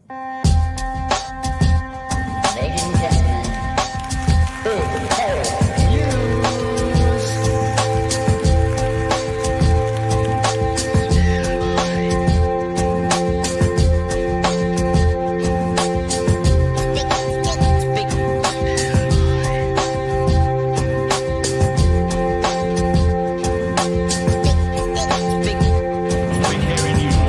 Ladies and gentlemen, big hairy news.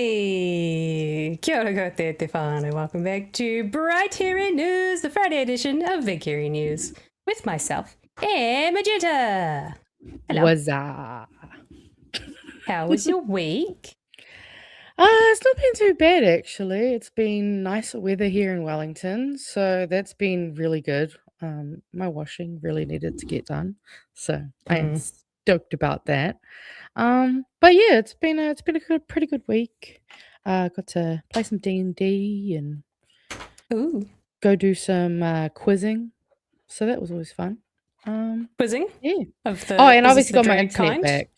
Hey, kia ora koutou te whānau. Welcome back to Bright Hairy News, the Friday edition of Big Hairy News, with myself and Magenta. Hello. What's up? How was your week? It's not been too bad actually. It's been nicer weather here in Wellington, so that's been really good. My washing really needed to get done, so I am stoked about that. But yeah, it's been a pretty good week. Got to play some D&D and Ooh, go do some quizzing, so that was always fun. quizzing Yeah. of the. Oh, and was obviously this the got my drag internet kind? back.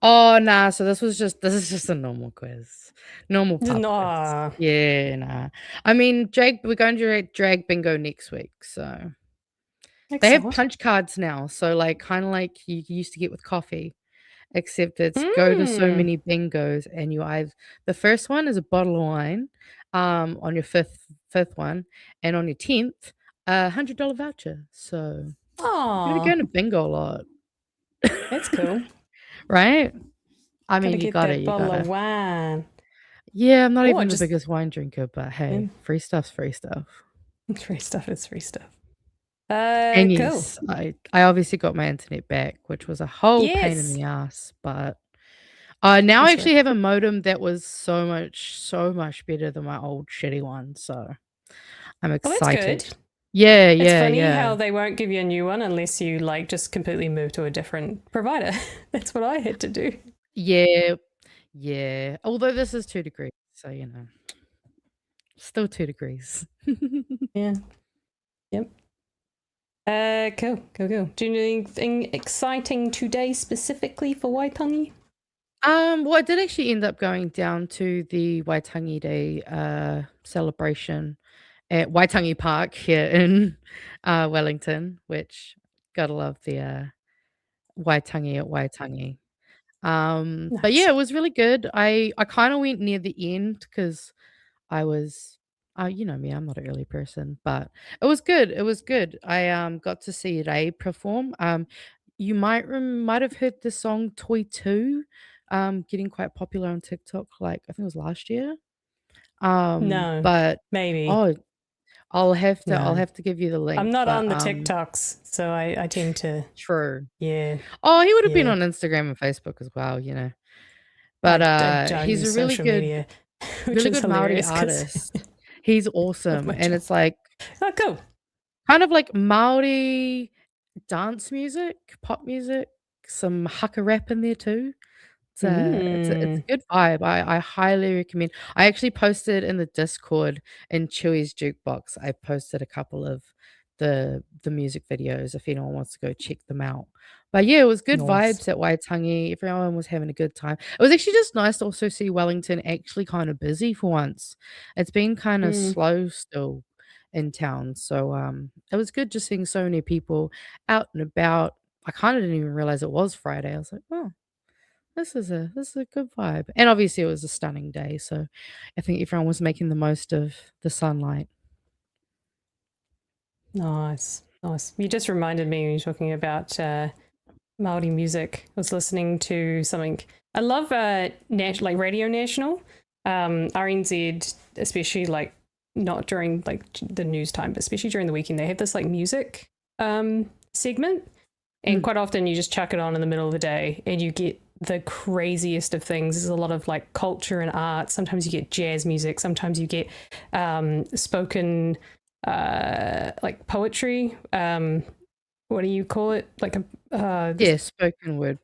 Oh, nah. So this is just a normal quiz. Normal pub quiz. Nah. Yeah, nah. I mean, we're going to drag bingo next week. So they have Excellent. punch cards now. So like kind of like you used to get with coffee, except it's go to so many bingos and the first one is a bottle of wine, on your fifth one, and on your 10th, $100 voucher. So I'm gonna be Aw, going to bingo a lot. that's cool. Right? I mean, Gotta you get got that it. bottle of wine. Yeah, I'm not Or even the just- biggest wine drinker, but hey, free stuff's free stuff. It's free stuff. It's free stuff. And Cool. yes, I obviously got my internet back, which was a whole pain in Yes. the ass. But now I That's actually have a modem that was so much better than my old shitty one. So I'm Oh, excited. that's good. Yeah, It's yeah, funny yeah. how they won't give you a new one unless you like just completely move to a different provider. That's what I had to do. Yeah, yeah. Although this is 2 degrees, so you know, still 2 degrees. Yeah. Yep. Cool. Do you do anything exciting today specifically for Waitangi? Well, I did actually end up going down to the Waitangi Day celebration at Waitangi Park here in Wellington, which gotta love the Waitangi at Waitangi. But yeah, Nice. it was really good. I kind of went near the end because I was, you know me, I'm not an early person, but it was good. It was good. I got to see Ray perform. You might have heard the song "Toy 2" getting quite popular on TikTok. Like I think it was last year. No, But maybe. oh, I'll have No. to give you the link. I'm not but, on the TikToks, so I tend to. True. Yeah. Oh, he would have been Yeah. on Instagram and Facebook as well, you know. I But don't he's use a really social good, media, which is Maori hilarious 'cause- artist. He's awesome, my and job. it's like Oh, cool. kind of like Maori dance music, pop music, some haka rap in there too. It's a good vibe. I highly recommend. I actually posted in the Discord in Chewy's Jukebox. I posted a couple of the music videos if anyone wants to go check them out. But yeah, it was good Nice. vibes at Waitangi. Everyone was having a good time. It was actually just nice to also see Wellington actually kind of busy for once. It's been kind of slow still in town. So it was good just seeing so many people out and about. I kind of didn't even realize it was Friday. I was like, oh, this is a good vibe. And obviously it was a stunning day, so I think everyone was making the most of the sunlight. Nice. You just reminded me when you're talking about Māori music. I was listening to something. I love like Radio National, RNZ, especially like not during like the news time, but especially during the weekend. They have this like music segment, and quite often you just chuck it on in the middle of the day, and you get the craziest of things. There's a lot of like culture and art. Sometimes you get jazz music. Sometimes you get spoken like poetry. What do you call it? Like a spoken word,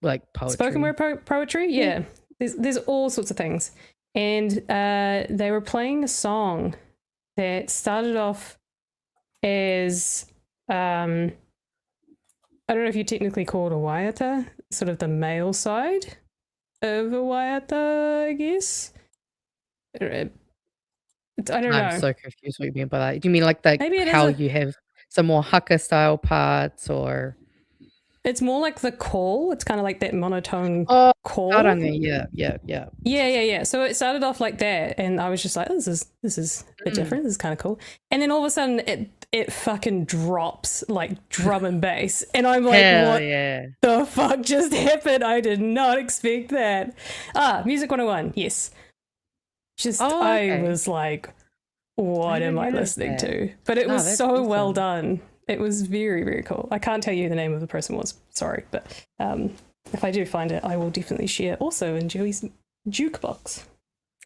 like poetry. Spoken word poetry. Yeah. There's all sorts of things, and they were playing a song that started off as I don't know if you technically call it a waiata, sort of the male side of a waiata, I guess. I don't know. I'm so confused what you mean by that. Do you mean like Maybe it is how you have some more haka style parts, or it's more like the call. It's kind of like that monotone call. tarangi, Yeah. So it started off like that, and I was just like, this is a bit different. This is kind of cool. And then all of a sudden, it fucking drops like drum and bass, and I'm like, what the fuck just happened? I did not expect that. Music 101, yes. I was like, what am I listening to? But it was so awesome. Well done. It was very, very cool. I can't tell you who the name of the person was. Sorry. But if I do find it, I will definitely share also in Joey's jukebox.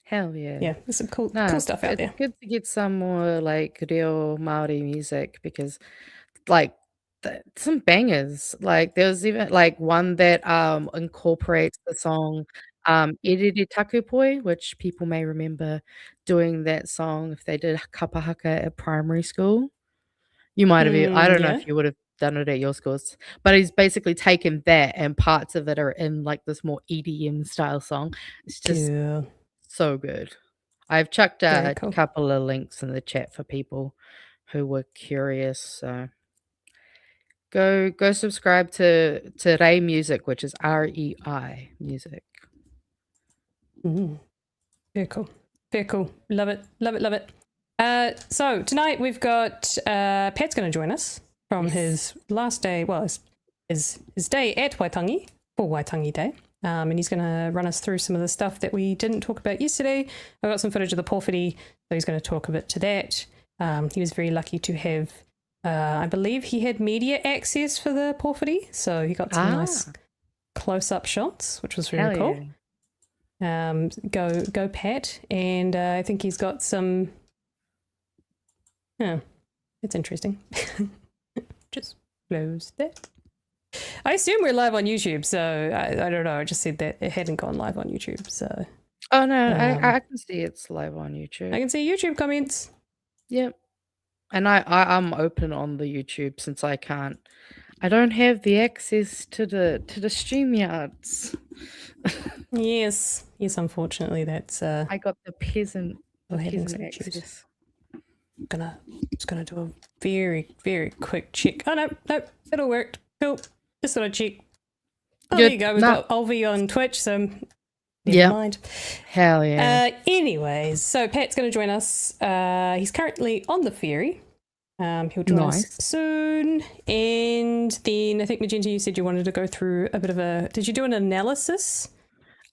Hell yeah. Yeah, there's some cool stuff out there. It's good to get some more like real Māori music because like some bangers. Like there was even like one that incorporates the song Erere Takupoi, which people may remember doing that song if they did kapahaka at primary school. You might have, I don't know if you would have done it at your schools, but he's basically taken that and parts of it are in like this more EDM style song. It's just so good. I've chucked a couple of links in the chat for people who were curious. So go subscribe to Rei Music, which is REI Music. Very cool. Very cool. Love it. Love it. Love it. So tonight we've got Pat's going to join us from his last day, well, his day at Waitangi for Waitangi Day. And he's going to run us through some of the stuff that we didn't talk about yesterday. I got some footage of the porphyry, so he's going to talk a bit to that. He was very lucky to have, I believe he had media access for the porphyry, so he got some nice close-up shots, which was really cool. Yeah. Go Pat, and I think he's got some. Yeah, it's interesting. Just close that. I assume we're live on YouTube, so I don't know. I just said that it hadn't gone live on YouTube, so. Oh no, I can see it's live on YouTube. I can see YouTube comments. Yep, and I'm open on the YouTube since I don't have the access to the StreamYards. yes, unfortunately, that's. I got the peasant access. Just gonna do a very, very quick check. Oh no, it all worked. Cool. Just thought I'd check. Oh, there you go. We've got Olvi on Twitch, so never mind. Hell yeah. Anyways, so Pat's going to join us. He's currently on the ferry. He'll join us soon. And then I think, Magenta, you said you wanted to go through a bit of a... Did you do an analysis?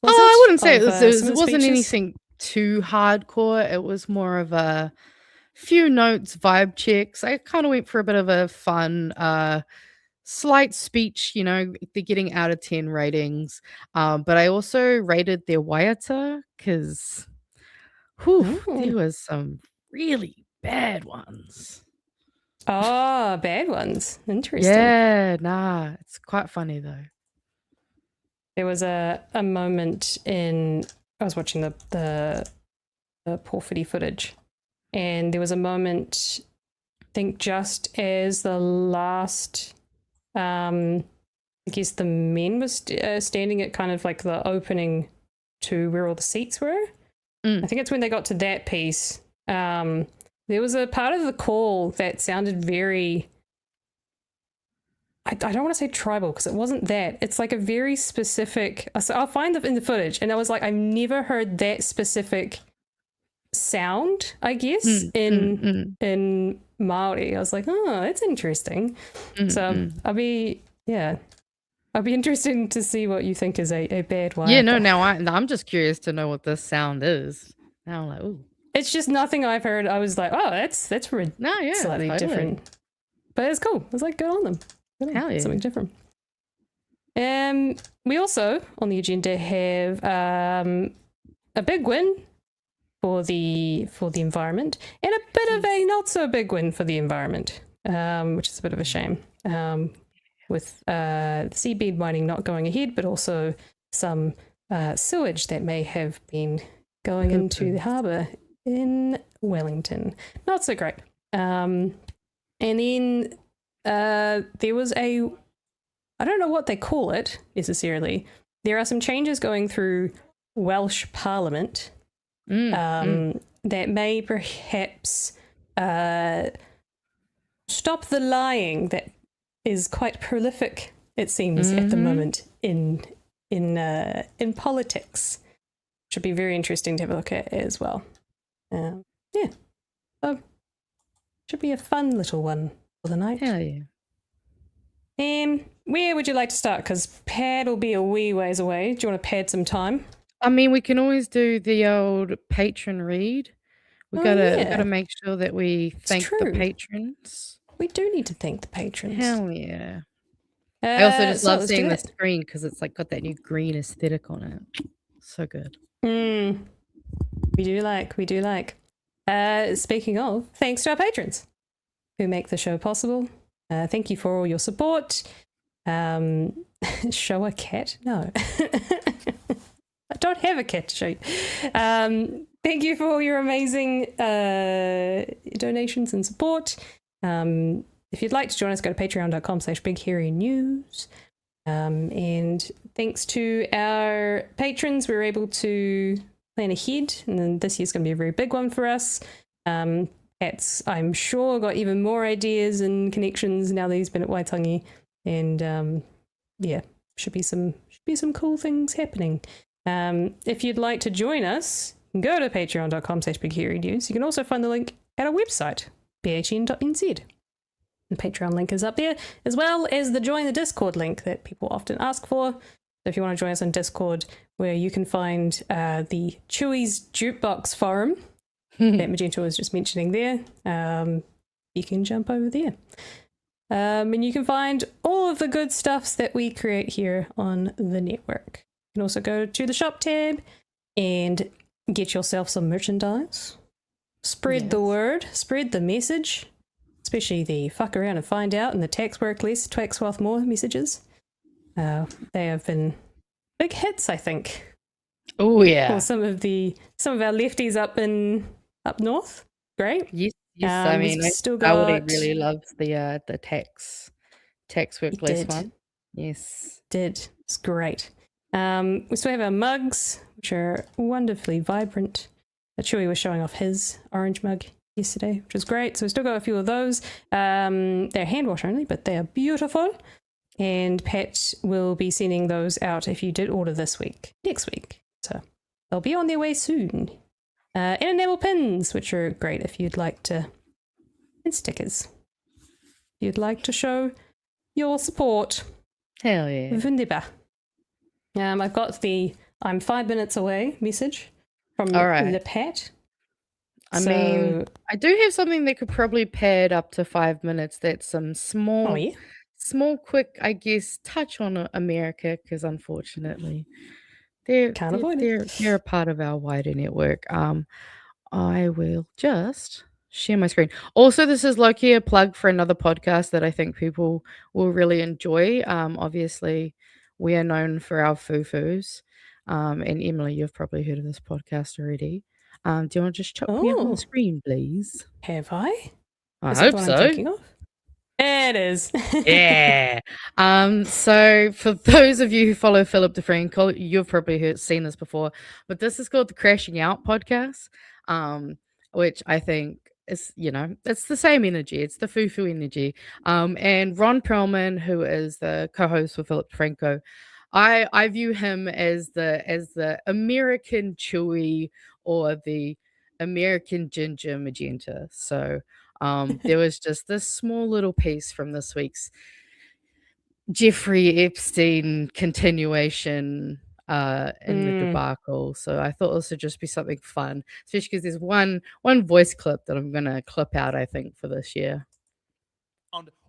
I wouldn't say it wasn't anything too hardcore. It was more of a few notes, vibe checks. I kind of went for a bit of a fun... slight speech, they're getting out of 10 ratings. But I also rated their waiata because there was some really bad ones. Oh, bad ones. Interesting. Yeah, it's quite funny though. There was a moment I was watching the porphyry footage, and there was a moment, I think just as the last... I guess the men was standing at kind of like the opening to where all the seats were. I think it's when they got to that piece. There was a part of the call that sounded very... I don't want to say tribal because it wasn't that. It's like a very specific... So I'll find it in the footage, and I was like, I've never heard that specific sound, I guess, in Maori. I was like, oh, that's interesting. So I'll be interested to see what you think is a bad one. Yeah, no, now I'm just curious to know what this sound is. Now I'm like, ooh. It's just nothing I've heard. I was like, oh, that's slightly different. But it's cool. I was like, good on them. Hell yeah. Something different. We also, on the agenda, have a big win for the environment, and a bit of a not so big win for the environment, which is a bit of a shame. With the Seabed mining not going ahead, but also some sewage that may have been going into the harbour in Wellington. Not so great. And then there was I don't know what they call it necessarily. There are some changes going through Welsh Parliament that may perhaps stop the lying that is quite prolific, it seems, at the moment in politics. Should be very interesting to have a look at as well. So should be a fun little one for the night. Hell yeah. Where would you like to start? Because Pad will be a wee ways away. Do you want to pad some time? I mean, we can always do the old patron read. We gotta make sure that we thank the patrons. We do need to thank the patrons. Hell yeah. I also just love seeing the screen because it's like got that new green aesthetic on it. So good. We do like. Speaking of, thanks to our patrons who make the show possible. Thank you for all your support. Show a cat? No. I don't have a cat to show you. Thank you for all your amazing donations and support. If you'd like to join us, go to patreon.com/BigHairyNews. And thanks to our patrons, we were able to plan ahead. And then this year's going to be a very big one for us. Pat's, I'm sure, got even more ideas and connections now that he's been at Waitangi. And should be some cool things happening. If you'd like to join us, go to patreon.com/BigHairyNews. You can also find the link at our website, bhn.nz. The Patreon link is up there, as well as the Join the Discord link that people often ask for. So if you want to join us on Discord, where you can find the Chewy's Jukebox forum that Magenta was just mentioning there, you can jump over there. And you can find all of the good stuffs that we create here on the network. You can also go to the shop tab and get yourself some merchandise. Spread the word, spread the message, especially the fuck around and find out and the tax work less, tax wealth more messages. They have been big hits, I think. Oh yeah. For some of our lefties up north. Great. Yes. I mean, Aldi really loves the tax work less one. Yes. It's great. We still have our mugs, which are wonderfully vibrant. Chewy was showing off his orange mug yesterday, which was great. So we still got a few of those. They're hand wash only, but they are beautiful. And Pat will be sending those out if you did order next week. So they'll be on their way soon. And enamel pins, which are great if you'd like to, and stickers. If you'd like to show your support. Hell yeah. Wunderbar. I've got the I'm 5 minutes away message from the Pat. I mean, I do have something that could probably pad up to 5 minutes. That's some small, quick, I guess, touch on America, because unfortunately, they're a part of our wider network. I will just share my screen. Also, this is low-key a plug for another podcast that I think people will really enjoy. Obviously, we are known for our foo-foos. And Emily, you've probably heard of this podcast already. Do you want to just chuck me up on the screen, please? Have I? I hope so. It is. Yeah. So for those of you who follow Philip DeFranco, you've probably seen this before, but this is called the Crashing Out podcast, which I think is, it's the same energy. It's the foo-foo energy. And Ron Perlman, who is the co-host with Philip DeFranco, I view him as the American Chewy or the American Ginger Magenta. So there was just this small little piece from this week's Jeffrey Epstein continuation in the debacle. So I thought this would just be something fun, especially because there's one voice clip that I'm going to clip out, I think, for this year.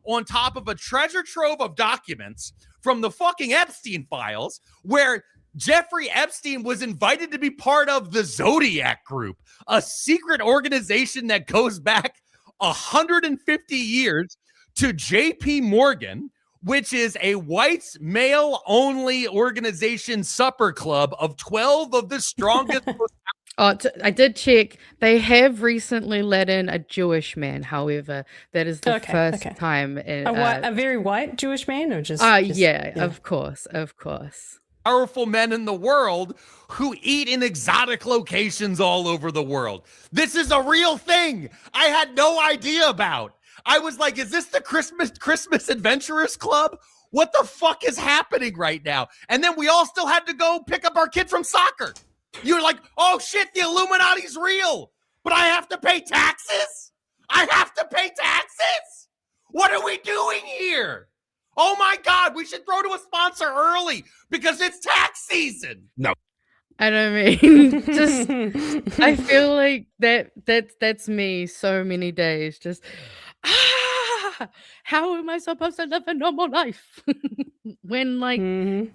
On top of a treasure trove of documents from the fucking Epstein files, where Jeffrey Epstein was invited to be part of the Zodiac Group, a secret organization that goes back 150 years to JP Morgan, which is a white male only organization supper club of 12 of the strongest, most Oh, I did check. They have recently let in a Jewish man. However, that is the Okay, first okay. time. A very white Jewish man, or just Yeah, of course, of course. Powerful men in the world who eat in exotic locations all over the world. This is a real thing I had no idea about. I was like, is this the Christmas Adventurers Club? What the fuck is happening right now? And then we all still had to go pick up our kid from soccer. You're like, oh shit, the Illuminati's real, but I have to pay taxes? I have to pay taxes? What are we doing here? Oh my God, we should throw to a sponsor early because it's tax season. No. I don't mean, just, I feel like that's me so many days. Just, how am I supposed to live a normal life? When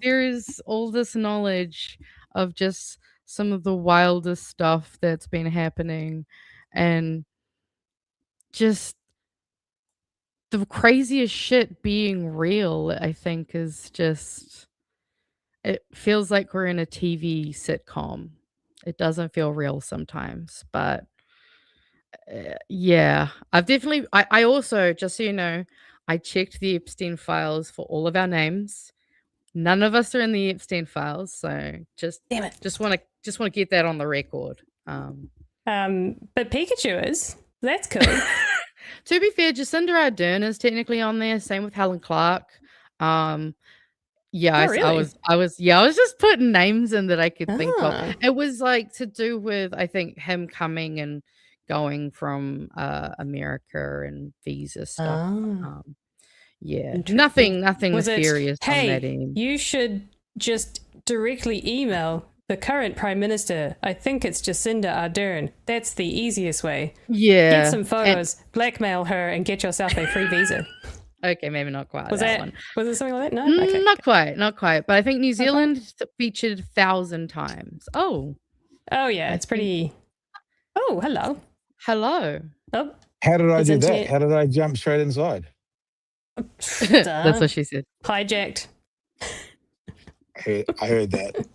there is all this knowledge of just some of the wildest stuff that's been happening, and just the craziest shit being real, I think, is just, it feels like we're in a TV sitcom. It doesn't feel real sometimes, but yeah, I also, just so you know, I checked the Epstein files for all of our names. None of us are in the Epstein files, so Damn it. just want to get that on the record. But Pikachu is. That's cool. To be fair, Jacinda Ardern is technically on there. Same with Helen Clark. Yeah, Oh, really? I was just putting names in that I could think Ah. of. It was like to do with, I think, him coming and going from America and visa stuff. Ah. Yeah, Interesting. nothing Was it, nefarious on that hey, end. you should just directly email the current Prime Minister. I think it's Jacinda Ardern. That's the easiest way. Yeah. Get some photos, blackmail her, and get yourself a free visa. Okay, maybe not quite Was that that one. was it something like that? No? Okay. Not quite. But I think New Zealand featured 1,000 times. Oh, Oh yeah, it's pretty. Oh, hello. hello. Oh, How did I It's do that? internet. How did I jump straight inside? That's what she said. Hijacked. I heard that.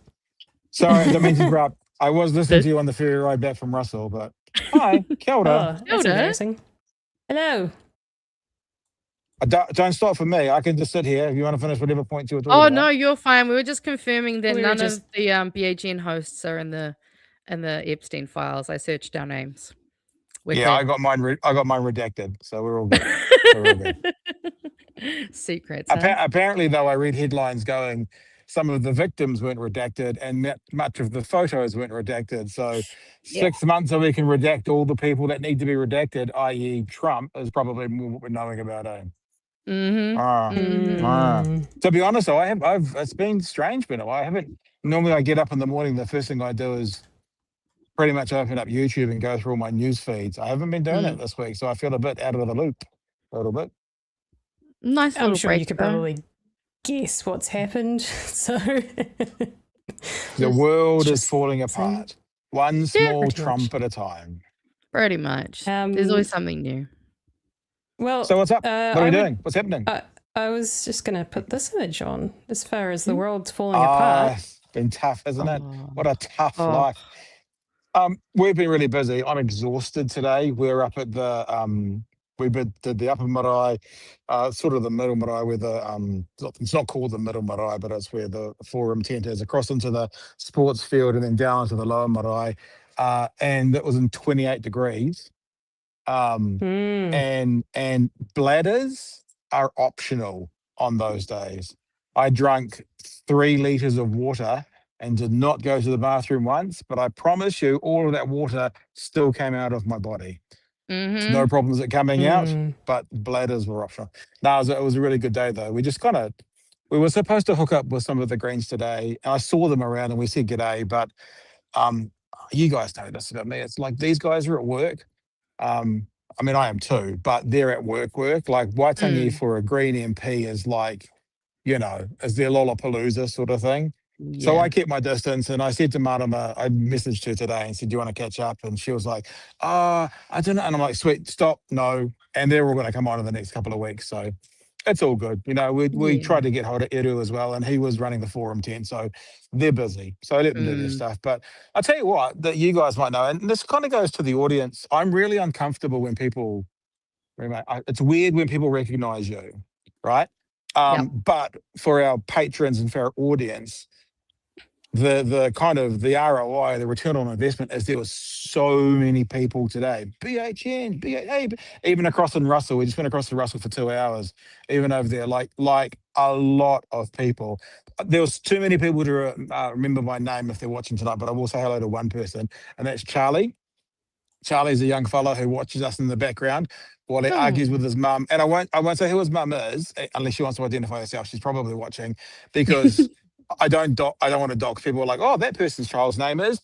Sorry, I didn't mean to interrupt. I was listening to you on the ferry ride back from Russell, but hi, kia ora. Oh, that's Kia ora. embarrassing. Hello. Don't stop for me. I can just sit here if you want to finish whatever point you were talking Oh about. no, you're fine. We were just confirming that We were none just- of the BAGN hosts are in the Epstein files. I searched our names. We're Yeah, I clear. got mine. I got mine redacted, so we're all good. We're all good. Secrets. Huh? Apparently, though, I read headlines going, some of the victims weren't redacted, and much of the photos weren't redacted. So, Yeah. 6 months so we can redact all the people that need to be redacted, i.e., Trump, is probably more what we're knowing about. Mm-hmm. To be honest, though, I've it's been strange, but I haven't. Normally, I get up in the morning. The first thing I do is pretty much open up YouTube and go through all my news feeds. I haven't been doing it this week, so I feel a bit out of the loop, a little bit. Nice I'm little sure break. you could though. probably guess what's happened. So The Just- world is just falling same. apart, one small pretty Trump at a time. Pretty much. There's always something new. Well, So what's up? What are we I would- doing? What's happening? I was just going to put this image on. As far as the world's falling apart. It's been tough, isn't it? Oh. What a tough Oh. life. We've been really busy. I'm exhausted today. We're up at the we did the upper marae, sort of the middle marae, where the it's not called the middle marae, but it's where the forum tent is, across into the sports field and then down to the lower marae, and it was in 28 degrees. Mm. And bladders are optional on those days. I drank 3 liters of water and did not go to the bathroom once, but I promise you, all of that water still came out of my body. Mm-hmm. No problems at coming out, Mm. but bladders were optional. No, it was a really good day though. We were supposed to hook up with some of the Greens today. And I saw them around and we said g'day, but you guys know this about me. It's like these guys are at work. I mean, I am too, but they're at work. Like Waitangi for a Green MP is like, is their Lollapalooza sort of thing. So I kept my distance, and I said to Marama, I messaged her today and said, do you want to catch up? And she was like, I don't know. And I'm like, sweet, stop, no. And they're all going to come on in the next couple of weeks. So it's all good. You know, we Yeah. tried to get hold of Eru as well, and he was running the forum tent, so they're busy. So I let them do their Mm. stuff. But I'll tell you what, that you guys might know, and this kind of goes to the audience. I'm really uncomfortable when people, it's weird when people recognize you, right? Yep. But for our patrons and for our audience, the kind of the ROI, the return on investment, is there was so many people today. BHN, hey, even across in Russell. We just went across to Russell for 2 hours, even over there, like a lot of people. There was too many people to remember my name if they're watching tonight, but I will say hello to one person, and that's Charlie. Charlie's a young fellow who watches us in the background while he argues Oh. with his mum. And I won't say who his mum is, unless she wants to identify herself. She's probably watching, because I don't want to dox people like, oh, that person's child's name is.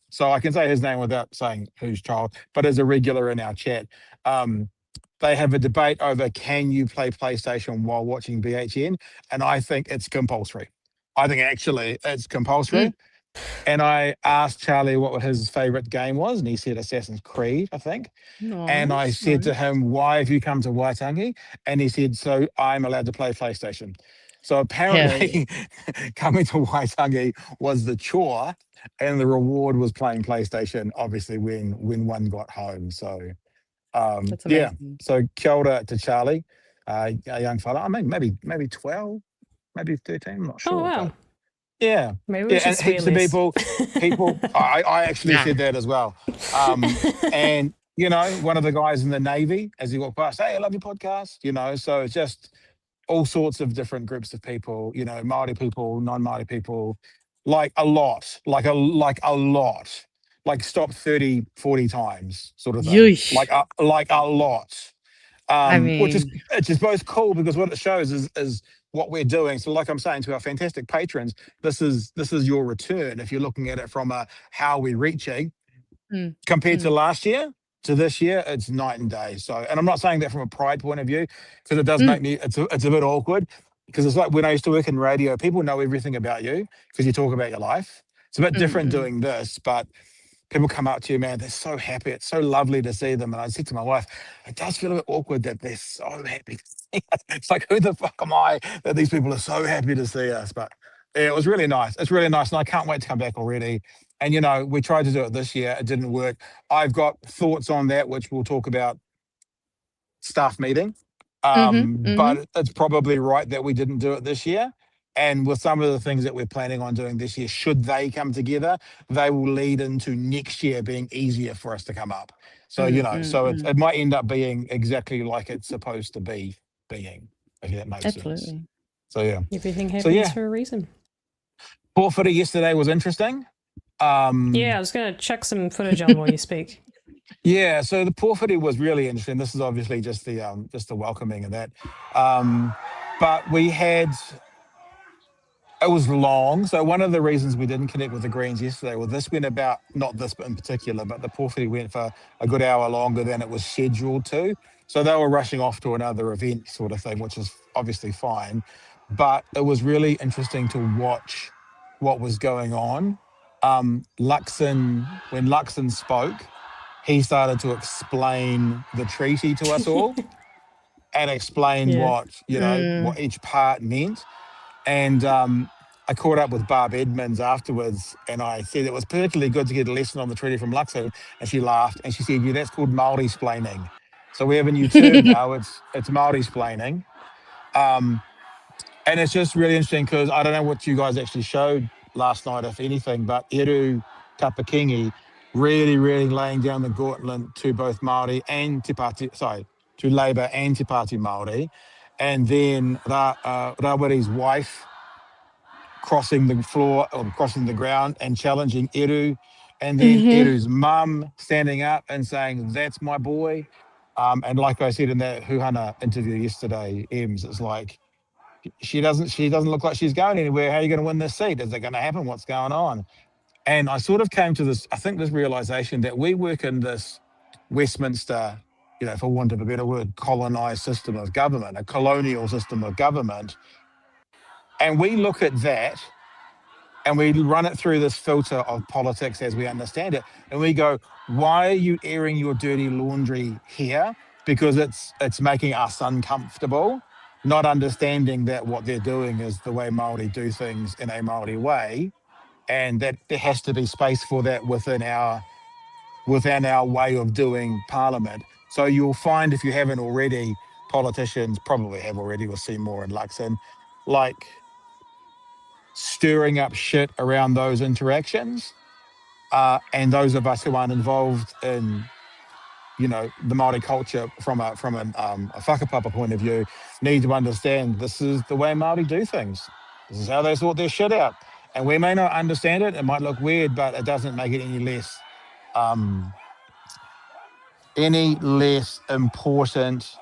So I can say his name without saying whose child, but as a regular in our chat. They have a debate over, can you play PlayStation while watching BHN? And I think it's compulsory. I think actually it's compulsory. Mm. And I asked Charlie what his favorite game was, and he said Assassin's Creed, I think. And I Nice. said to Nice. him, why have you come to Waitangi? And he said, so I'm allowed to play PlayStation. So Hell yeah. apparently coming to Waitangi was the chore, and the reward was playing PlayStation, obviously, when one got home. So That's yeah. amazing. So kia ora to Charlie, a young fella. I mean, maybe 12, maybe 13, I'm not Oh sure. wow. But yeah. Maybe we Yeah, should and swear heaps of less. people, I actually Nah. said that as well. And, you know, one of the guys in the Navy, as he walked past, hey, I love your podcast, you know, so it's just all sorts of different groups of people, you know, Māori people, non-Māori people, like a lot, like a lot, like stop 30, 40 times sort of thing, Yeesh. like a lot. I Which is, mean, it's just both cool, because what it shows is what we're doing. So like I'm saying to our fantastic patrons, this is your return. If you're looking at it from a how we're reaching mm, compared to mm, last year to this year, it's night and day. So, and I'm not saying that from a pride point of view, because it does make mm, me, it's a bit awkward, because it's like when I used to work in radio, people know everything about you because you talk about your life. It's a bit different mm. doing this, but people come up to you, man, they're so happy. It's so lovely to see them. And I said to my wife, it does feel a bit awkward that they're so happy to see us. It's like, who the fuck am I that these people are so happy to see us? But yeah, it was really nice. It's really nice. And I can't wait to come back already. And, you know, we tried to do it this year. It didn't work. I've got thoughts on that, which we'll talk about staff meeting. Mm-hmm. But it's probably right that we didn't do it this year. And with some of the things that we're planning on doing this year, should they come together, they will lead into next year being easier for us to come up. So, you know, so it might end up being exactly like it's supposed to be being, if that makes sense. Absolutely. So, yeah. Everything happens So, yeah, for a reason. port footy yesterday was interesting. Yeah, I was going to chuck some footage on while you speak. Yeah, so the port footy was really interesting. This is obviously just the welcoming of that. But we had, it was long. So one of the reasons we didn't connect with the Greens yesterday, well, this went about, not this in particular, but the port footy went for a good hour longer than it was scheduled to. So they were rushing off to another event sort of thing, which is obviously fine. But it was really interesting to watch what was going on. When Luxon spoke, he started to explain the treaty to us all and explain Yeah. what, you know, what each part meant. And I caught up with Barb Edmonds afterwards, and I said it was particularly good to get a lesson on the treaty from Luxon. And she laughed and she said, yeah, that's called Māori-splaining. So we have a new term now. It's Māori-splaining. And it's just really interesting because I don't know what you guys actually showed last night, if anything, but Eru Tapakingi really, really laying down the gauntlet to both Māori and to Labour and Te Pāti Māori. And then Rawiri's wife crossing the floor or crossing the ground and challenging Eru. And then Eru's mum standing up and saying, that's my boy. And like I said in that Huhana interview yesterday, Ems, it's like, she doesn't look like she's going anywhere. How are you going to win this seat? Is it going to happen? What's going on? And I sort of came to this realization that we work in this Westminster, you know, for want of a better word, colonized system of government, a colonial system of government. And we look at that and we run it through this filter of politics as we understand it. And we go, why are you airing your dirty laundry here? Because it's making us uncomfortable. not understanding that what they're doing is the way Māori do things in a Māori way, and that there has to be space for that within our way of doing Parliament. So you'll find, if you haven't already, politicians probably have already with Seymour and Luxon, like stirring up shit around those interactions. And those of us who aren't involved in, the Māori culture from a whakapapa point of view, need to understand this is the way Māori do things. This is how they sort their shit out. And we may not understand it. It might look weird, but it doesn't make it any less important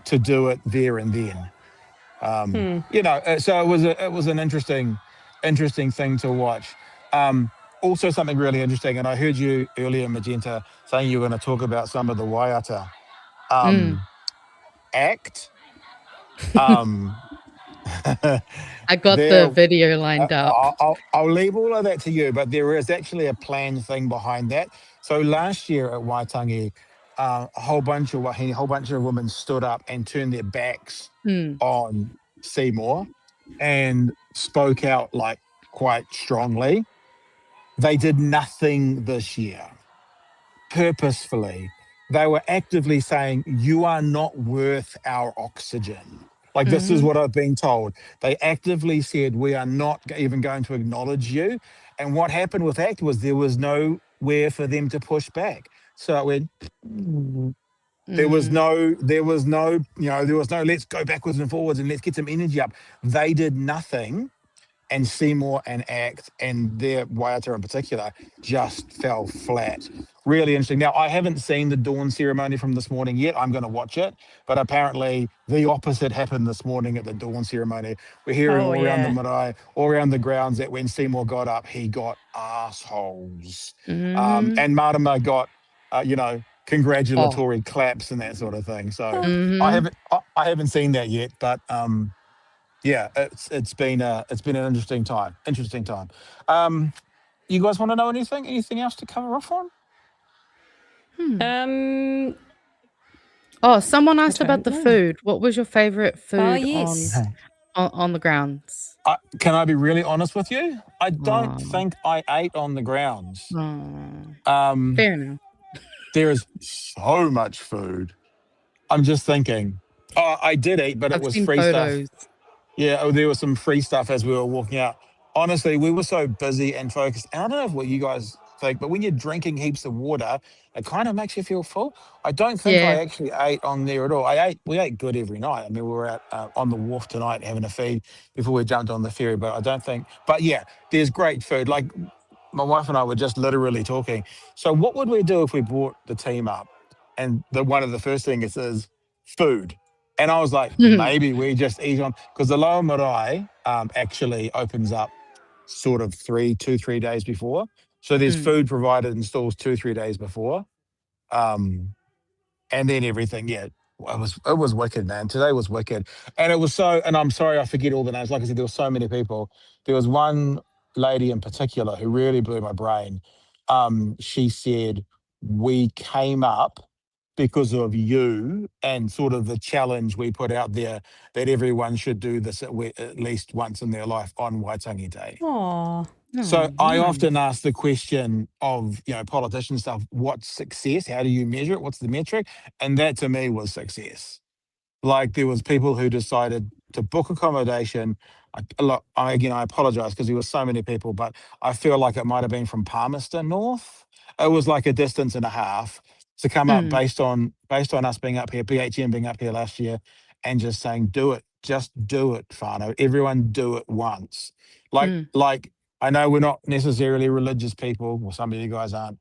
to do it there and then. So it was an interesting thing to watch. Also something really interesting, and I heard you earlier, Magenta, saying you were going to talk about some of the Waiata act. I got the video lined up. I'll leave all of that to you, but there is actually a planned thing behind that. So last year at Waitangi, a whole bunch of women stood up and turned their backs on Seymour and spoke out like quite strongly. They did nothing this year, purposefully. They were actively saying, you are not worth our oxygen. Like, this is what I've been told. They actively said, we are not even going to acknowledge you. And what happened with ACT was there was nowhere for them to push back. So it went, there was no, let's go backwards and forwards and let's get some energy up. They did nothing. And Seymour and ACT and their Waiata in particular just fell flat. Really interesting. Now, I haven't seen the dawn ceremony from this morning yet. I'm going to watch it. But apparently the opposite happened this morning at the dawn ceremony. We're hearing around the marae, all around the grounds, that when Seymour got up, he got assholes. And Marama got, congratulatory claps and that sort of thing. So I haven't seen that yet, but yeah, it's been an interesting time. You guys want to know anything else to cover off on? Someone asked about the food. What was your favorite food on the grounds? Can I be really honest with you? I don't think I ate on the grounds. Fair enough. There is so much food. I'm just thinking. I did eat, but it was free stuff. Yeah, there was some free stuff as we were walking out. Honestly, we were so busy and focused. And I don't know what you guys think, but when you're drinking heaps of water, it kind of makes you feel full. I don't think I actually ate on there at all. We ate good every night. I mean, we were out on the wharf tonight having a feed before we jumped on the ferry, but I don't think. But yeah, there's great food. Like, my wife and I were just literally talking. So what would we do if we brought the team up? And one of the first things is food. And I was like, maybe we just eat on, because the Lower Marae actually opens up sort of 3 days before. So there's food provided in stalls 2-3 days before. And then everything, it was wicked, man. Today was wicked. And it was and I'm sorry I forget all the names. Like I said, there were so many people. There was one lady in particular who really blew my brain. She said, we came up because of you and sort of the challenge we put out there that everyone should do this at least once in their life on Waitangi Day. Aww. So I often ask the question of, politician stuff, what's success? How do you measure it? What's the metric? And that to me was success. Like, there was people who decided to book accommodation. I apologize because there were so many people, but I feel like it might have been from Palmerston North. It was like a distance and a half to come up based on us being up here, PHM being up here last year, and just saying, do it. Just do it, whānau. Everyone do it once. Like, I know we're not necessarily religious people, or some of you guys aren't.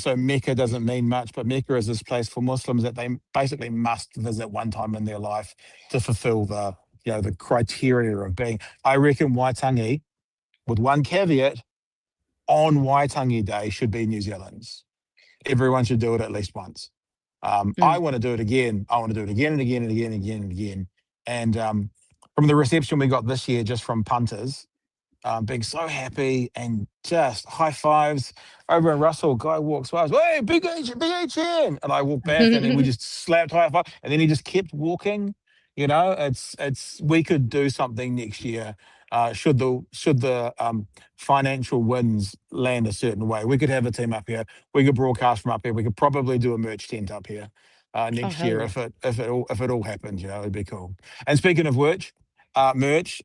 So Mecca doesn't mean much, but Mecca is this place for Muslims that they basically must visit one time in their life to fulfill the criteria of being. I reckon Waitangi, with one caveat, on Waitangi Day should be New Zealand's. Everyone should do it at least once. I want to do it again. I want to do it again and again and again and again and again. And from the reception we got this year, just from punters, being so happy and just high fives. Over in Russell, guy walks past, hey, BHN. And I walk back and then we just slapped high five. And then he just kept walking, You know, it's we could do something next year. Should the financial wins land a certain way, we could have a team up here. We could broadcast from up here. We could probably do a merch tent up here Oh, next hell year yeah. if it all happens. You know, it'd be cool. And speaking of merch.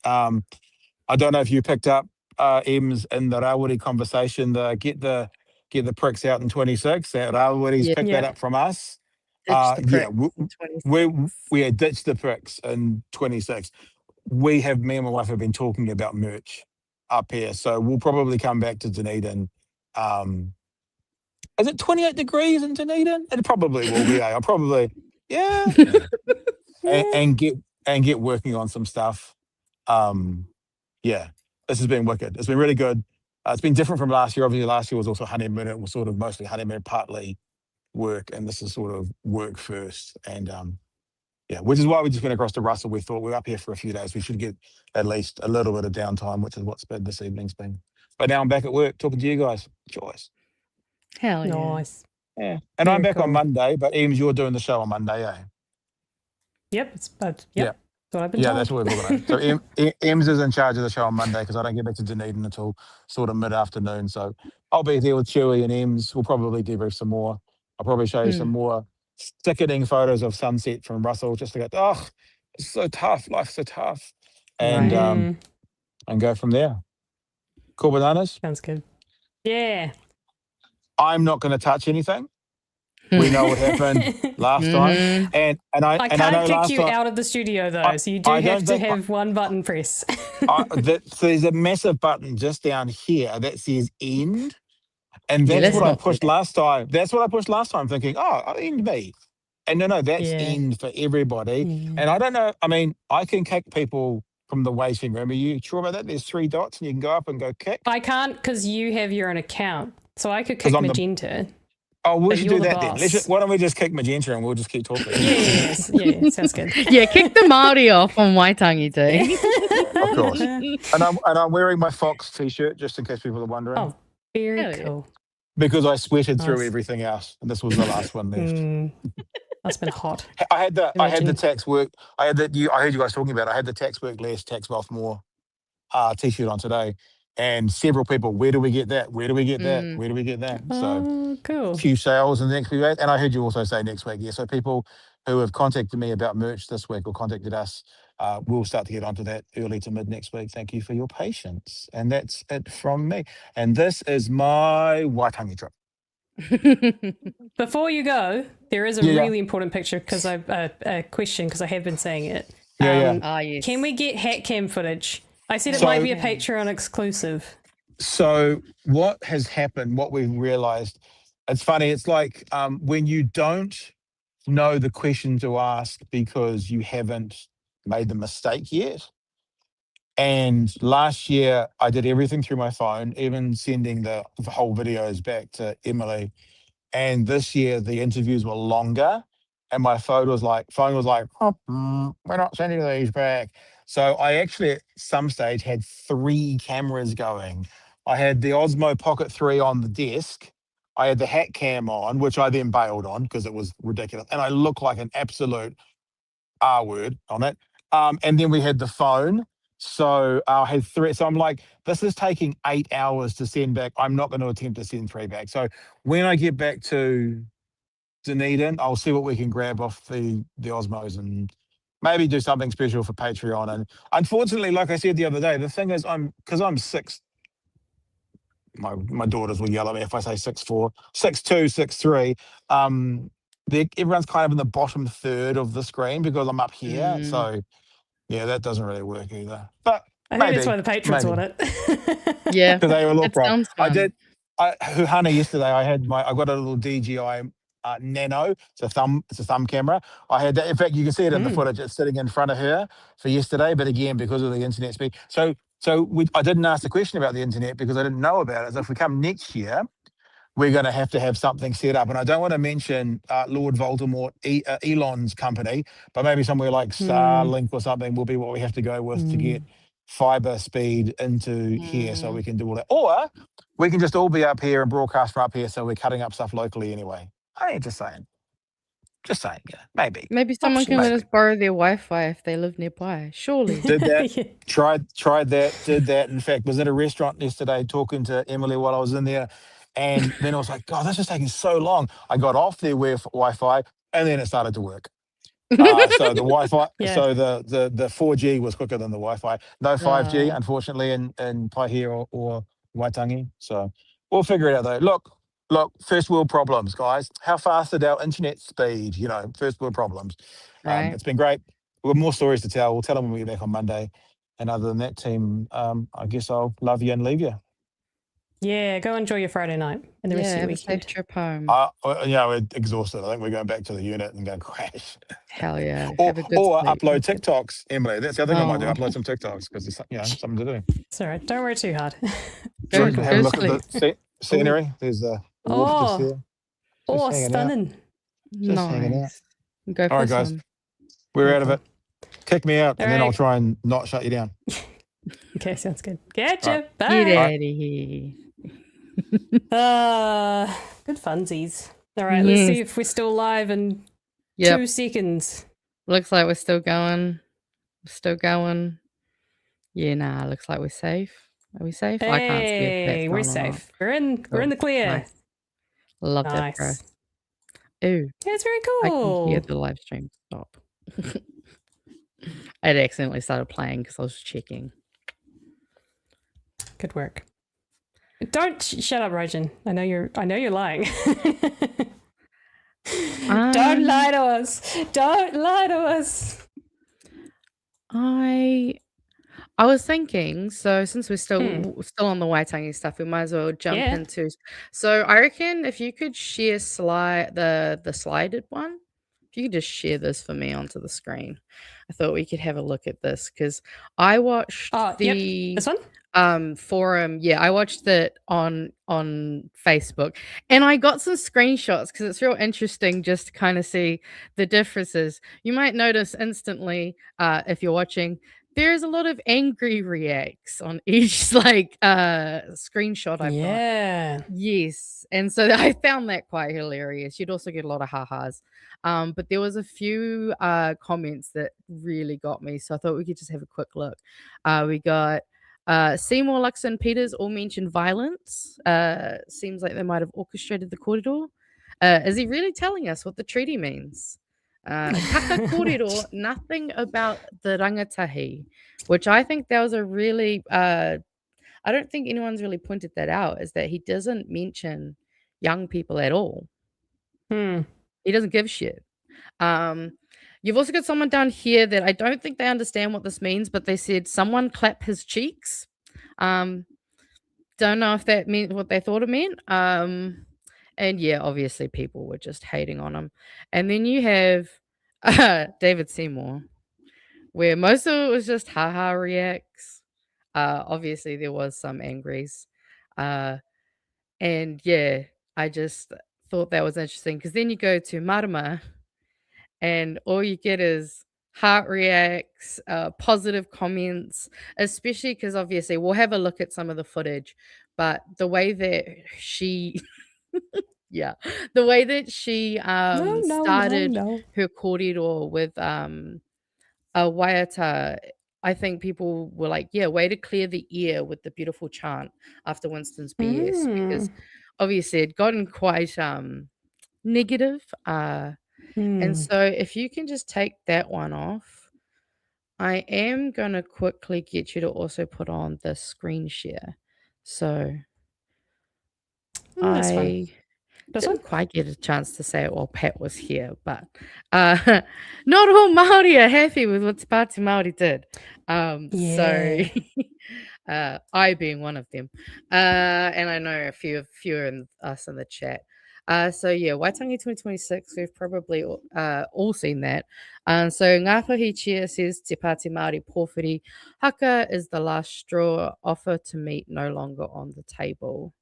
I don't know if you picked up Ems in the Rawiri conversation. Get the pricks out in 26. That Rawiri's Yeah. picked that Yeah. up from us. Ditch the Yeah, pricks in we 26. we had ditched the pricks in 26. Me and my wife have been talking about merch up here, so we'll probably come back to Dunedin. Um, is it 28 degrees in Dunedin? It probably will be. I'll probably yeah, and get working on some stuff. Um, yeah, this has been wicked. It's been really good. It's been different from last year. Obviously, last year was also honeymoon. It was sort of mostly honeymoon, partly work, and this is sort of work first. And yeah, which is why we just went across to Russell. We thought we're up here for a few days. We should get at least a little bit of downtime, which is what's been this evening's been. But now I'm back at work talking to you guys. Joyce. Hell yeah. Nice. Yeah, and I'm Very back on cool. Monday. But Eames, you're doing the show on Monday, eh? Yep. Yep. Yeah. That's what I've been Yeah, told. that's what we've organised. So Ems is in charge of the show on Monday because I don't get back to Dunedin until sort of mid-afternoon. So I'll be there with Chewy and Ems. We'll probably debrief some more. I'll probably show you some more sickening photos of sunset from Russell just to go, oh, it's so tough. Life's so tough. And Right. and go from there. Cool bananas? Sounds good. Yeah. I'm not going to touch anything. We know what happened last time. And I I know can't kick last you time, out of the studio though, so you do I have don't to think- have one button press. there's a massive button just down here that says end. And Yeah, that's let's what I not do pushed that. last time. That's what I pushed last time, thinking, oh, I'll end me. And no, that's Yeah. end for everybody. Yeah. And I don't know, I mean, I can kick people from the waiting room. Are you sure about that? There's 3 dots and you can go up and go kick. I can't because you have your own account, so I could 'Cause kick I'm the- Magenta. Oh, we But should you're do the that then. boss. Why don't we just kick Magenta and we'll just keep talking? Yes. Yeah. Sounds good. Yeah, kick the Māori off on Waitangi Day. Of course. And I'm wearing my Fox t-shirt just in case people are wondering. Oh, very Hell yeah. cool. Because I sweated through Nice. everything else. And this was the last one left. That's been hot. I had the Imagine. tax work. I heard you guys talking about it. I had the tax work less, tax wealth more t-shirt on today. And several people, where do we get that? Where do we get that? Where do we get that? So Oh, cool. a few sales in the next few days. And I heard you also say next week. Yeah. So people who have contacted me about merch this week or contacted us, we'll start to get onto that early to mid next week. Thank you for your patience. And that's it from me. And this is my Waitangi trip. Before you go, there is a Yeah. really important picture because a question because I have been saying it. Yeah. Ah, yes. Can we get hat cam footage? I said it So- might be a Patreon exclusive. So what has happened, what we've realized, it's funny, it's like when you don't know the question to ask because you haven't made the mistake yet. And last year I did everything through my phone, even sending the whole videos back to Emily. And this year the interviews were longer and my phone was like, we're not sending these back. So I actually at some stage had 3 cameras going. I had the Osmo Pocket 3 on the desk. I had the hat cam on, which I then bailed on because it was ridiculous. And I looked like an absolute R word on it. And then we had the phone. So I had 3. So I'm like, this is taking 8 hours to send back. I'm not going to attempt to send 3 back. So when I get back to Dunedin, I'll see what we can grab off the Osmos and maybe do something special for Patreon. And unfortunately, like I said the other day, the thing is because I'm 6. My daughters will yell at me if I say 6'4", 6'2", 6'3". Everyone's kind of in the bottom third of the screen because I'm up here. So yeah, that doesn't really work either. But I think that's why the patrons want it. Yeah. because they were a little It problem. sounds I fun. did. Hannah yesterday. I got a little DJI Nano. It's a thumb camera. I had that. In fact, you can see it in the footage. It's sitting in front of her for yesterday. But again, because of the internet speed. So I didn't ask the question about the internet because I didn't know about it. So if we come next year, we're going to have something set up. And I don't want to mention Lord Voldemort, Elon's company, but maybe somewhere like Starlink or something will be what we have to go with to get fiber speed into here so we can do all that. Or we can just all be up here and broadcast from up here so we're cutting up stuff locally anyway. I ain't just saying. Just saying, maybe. Maybe someone Option can let us maybe. borrow their Wi-Fi if they live nearby. Surely. Did that. Yeah. Tried that. Did that. In fact, was at a restaurant yesterday talking to Emily while I was in there, and then I was like, God, this is taking so long. I got off their Wi-Fi, and then it started to work. So the Wi-Fi, Yeah. so the 4G was quicker than the Wi-Fi. No 5G, Ah. unfortunately, in Paihia or Waitangi. So we'll figure it out though. Look, first world problems, guys. How fast is our internet speed? First world problems. Right. It's been great. We've got more stories to tell. We'll tell them when we get back on Monday. And other than that, team, I guess I'll love you and leave you. Yeah, go enjoy your Friday night and the rest of Yeah, your have a safe weekend. trip home. We're exhausted. I think we're going back to the unit and going to crash. Hell yeah. Or Have a good sleep. upload TikToks, Emily. That's the other thing I might do. Oh. Upload some TikToks because it's something to do. It's all right. Don't work too hard. Go- Have a go look at sleep. the scenery. There's a wolf just Oh. there. Oh, hanging out. stunning. Just hanging out. Nice. Go for All right, guys. some. We're out of it. Kick me out, All and then I'll right. try and not shut you down. Okay, sounds good. Getcha. Alright. Bye. Get out of here. Good funsies. All right, let's see Yes. if we're still live in Yep. 2 seconds. Looks like we're still going. Still going. Yeah, nah. Looks like we're safe. Are we safe? I can't see if that's Hey, we're on or not. safe. We're in the Cool. clear. Nice. Love that, bro. Nice. Ooh, Yeah, it's very I can hear cool. the live stream stop. It accidentally started playing because I was checking. Good work. Don't shut up, Rojan. I know you're lying. Don't lie to us. Don't lie to us. I was thinking, so since we're still on the Waitangi stuff, we might as well jump Yeah. into. So I reckon if you could share the slided one, if you could just share this for me onto the screen, I thought we could have a look at this because I watched Yep. This one? forum. Yeah, I watched it on Facebook, and I got some screenshots because it's real interesting just to kind of see the differences. You might notice instantly if you're watching. There's a lot of angry reacts on each screenshot I've got. Yeah. Yes, and so I found that quite hilarious. You'd also get a lot of ha-has. But there was a few comments that really got me, so I thought we could just have a quick look. We got Seymour, Lux, and Peters all mentioned violence. Seems like they might have orchestrated the corridor. Is he really telling us what the treaty means? Kaka kōrero, nothing about the rangatahi, which I think that was a really, I don't think anyone's really pointed that out, is that he doesn't mention young people at all. He doesn't give shit. You've also got someone down here that I don't think they understand what this means, but they said someone clap his cheeks. Don't know if that meant what they thought it meant. And yeah, obviously people were just hating on him. And then you have David Seymour, where most of it was just haha reacts. Obviously there was some angries. And yeah, I just thought that was interesting because then you go to Marama and all you get is heart reacts, positive comments, especially because obviously we'll have a look at some of the footage, but the way that she the way that she started her corridor with a waiata, I think people were like, yeah, way to clear the air with the beautiful chant after Winston's BS, because obviously it gotten quite negative. And so if you can just take that one off, I am going to quickly get you to also put on the screen share. So I didn't quite get a chance to say it while Pat was here, but not all Māori are happy with what Te Pāti Māori did. So I being one of them. And I know a few of us in the chat. So yeah, Waitangi 2026, we've probably all seen that. So Ngāpuhi Chia says Te Pāti Māori pōwhiri haka is the last straw, offer to meet no longer on the table.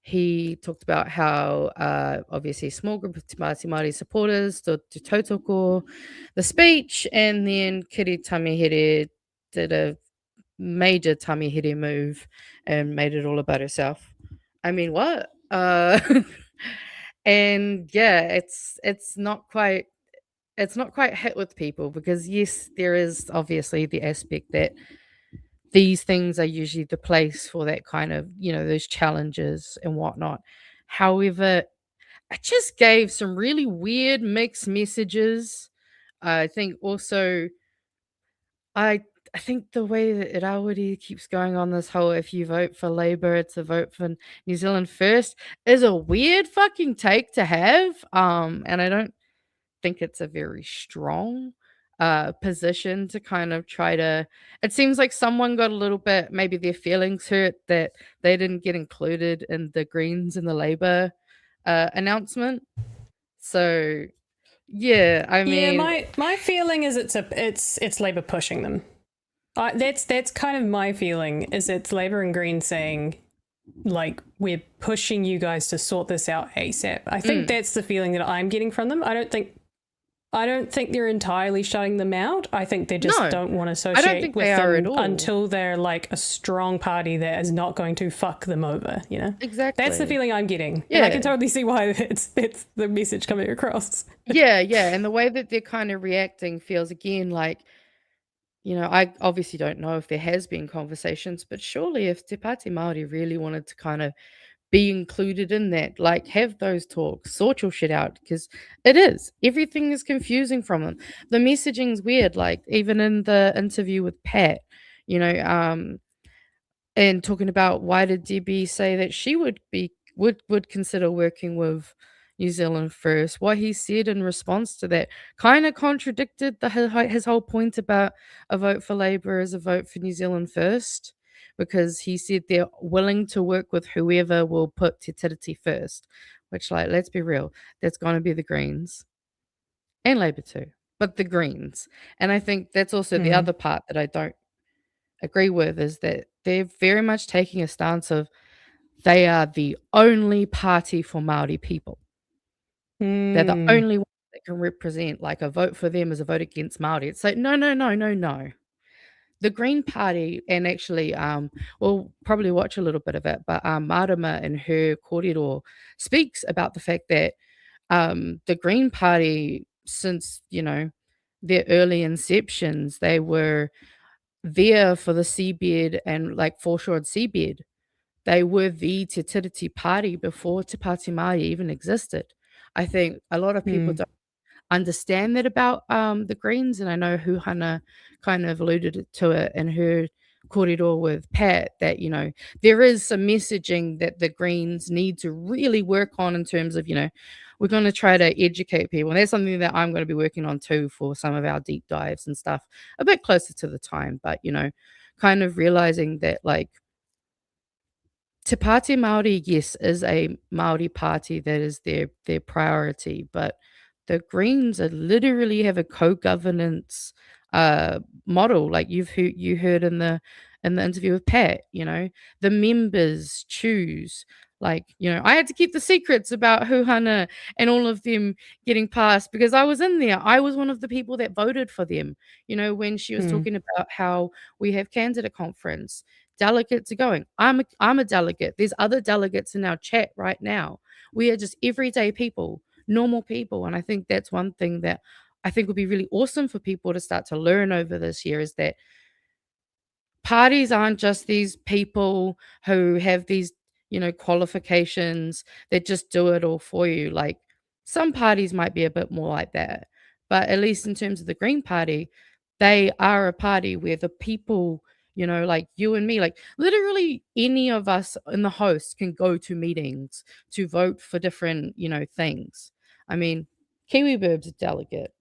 He talked about how obviously a small group of Te Pāti Māori supporters stood to tautoko the speech, and then Kiri Tamihere did a major Tamihere move and made it all about herself. I mean, what? And yeah, it's not quite hit with people because yes, there is obviously the aspect that these things are usually the place for that kind of, those challenges and whatnot. However, I just gave some really weird mixed messages. I think also I I think the way that Irawadi keeps going on this whole if you vote for Labour, it's a vote for New Zealand first is a weird fucking take to have. And I don't think it's a very strong position to kind of try to. It seems like someone got a little bit, maybe their feelings hurt that they didn't get included in the Greens and the Labour announcement. So yeah, I Yeah, mean, my feeling is it's Labour pushing them. That's kind of my feeling. Is it's Labour and Green saying, like, we're pushing you guys to sort this out ASAP. I think that's the feeling that I'm getting from them. I don't think they're entirely shutting them out. I think they just don't want to associate with them until they're like a strong party that is not going to fuck them over, Exactly. That's the feeling I'm getting. Yeah. And I can totally see why it's the message coming across. Yeah. And the way that they're kind of reacting feels again like, I obviously don't know if there has been conversations, but surely if Te Pāti Māori really wanted to kind of be included in that, like have those talks, sort your shit out, because everything is confusing from them. The messaging's weird, like even in the interview with Pat, and talking about why did Debbie say that she would consider working with New Zealand first. What he said in response to that kind of contradicted his whole point about a vote for Labour as a vote for New Zealand first, because he said they're willing to work with whoever will put Te Tiriti first, which, like, let's be real, that's going to be the Greens and Labour too, but the Greens. And I think that's also the other part that I don't agree with, is that they're very much taking a stance of they are the only party for Māori people. They're the only ones that can represent, like, a vote for them is a vote against Māori. It's like, no. The Green Party, and actually, we'll probably watch a little bit of it, but Marama in her kōrero speaks about the fact that the Green Party, since, their early inceptions, they were there for the seabed and, like, foreshore seabed. They were the Te Tiriti party before Te Pāti Māori even existed. I think a lot of people don't understand that about the Greens, and I know Huhana kind of alluded to it in her kōrero with Pat, that there is some messaging that the Greens need to really work on in terms of we're going to try to educate people, and that's something that I'm going to be working on too for some of our deep dives and stuff a bit closer to the time. But kind of realizing that, like, Te Pāti Māori, yes, is a Māori party that is their priority, but the Greens are literally have a co-governance model, like you heard in the interview with Pat. The members choose. Like, I had to keep the secrets about Huhana and all of them getting passed because I was in there. I was one of the people that voted for them. When she was talking about how we have candidate conference, delegates are going. I'm a delegate. There's other delegates in our chat right now. We are just everyday people, normal people. And I think that's one thing that I think would be really awesome for people to start to learn over this year, is that parties aren't just these people who have these, qualifications that just do it all for you. Like, some parties might be a bit more like that, but at least in terms of the Green Party, they are a party where the people, like you and me, like literally any of us in the host can go to meetings to vote for different, things. I mean, Kiwi Burb's a delegate.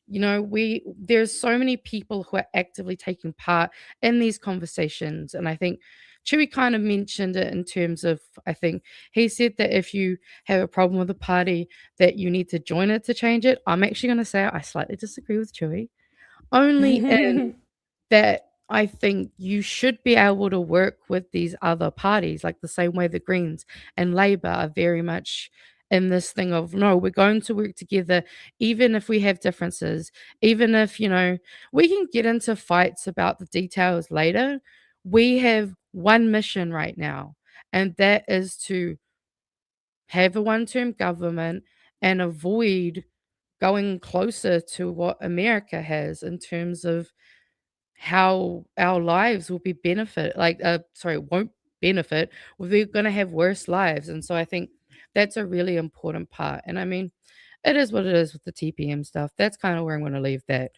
There's so many people who are actively taking part in these conversations. And I think Chewy kind of mentioned it in terms of, I think he said that if you have a problem with a party, that you need to join it to change it. I'm actually going to say I slightly disagree with Chewy, only in that I think you should be able to work with these other parties, like the same way the Greens and Labour are very much in this thing of, no, we're going to work together, even if we have differences, even if, we can get into fights about the details later. We have one mission right now, and that is to have a one-term government, and avoid going closer to what America has in terms of how our lives will be won't benefit. We're going to have worse lives. And so I think that's a really important part. And I mean, it is what it is with the TPM stuff. That's kind of where I'm going to leave that.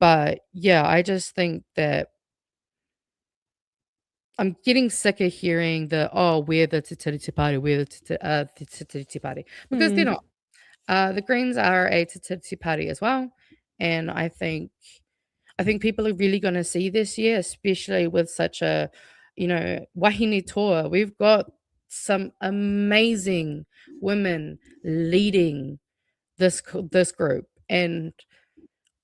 But yeah, I just think that I'm getting sick of hearing we're the Te Party, we're the Te Party, because they're not. The Greens are a Te Party as well. And I think people are really going to see this year, especially with such a, wahine toa. We've got some amazing women leading this group, and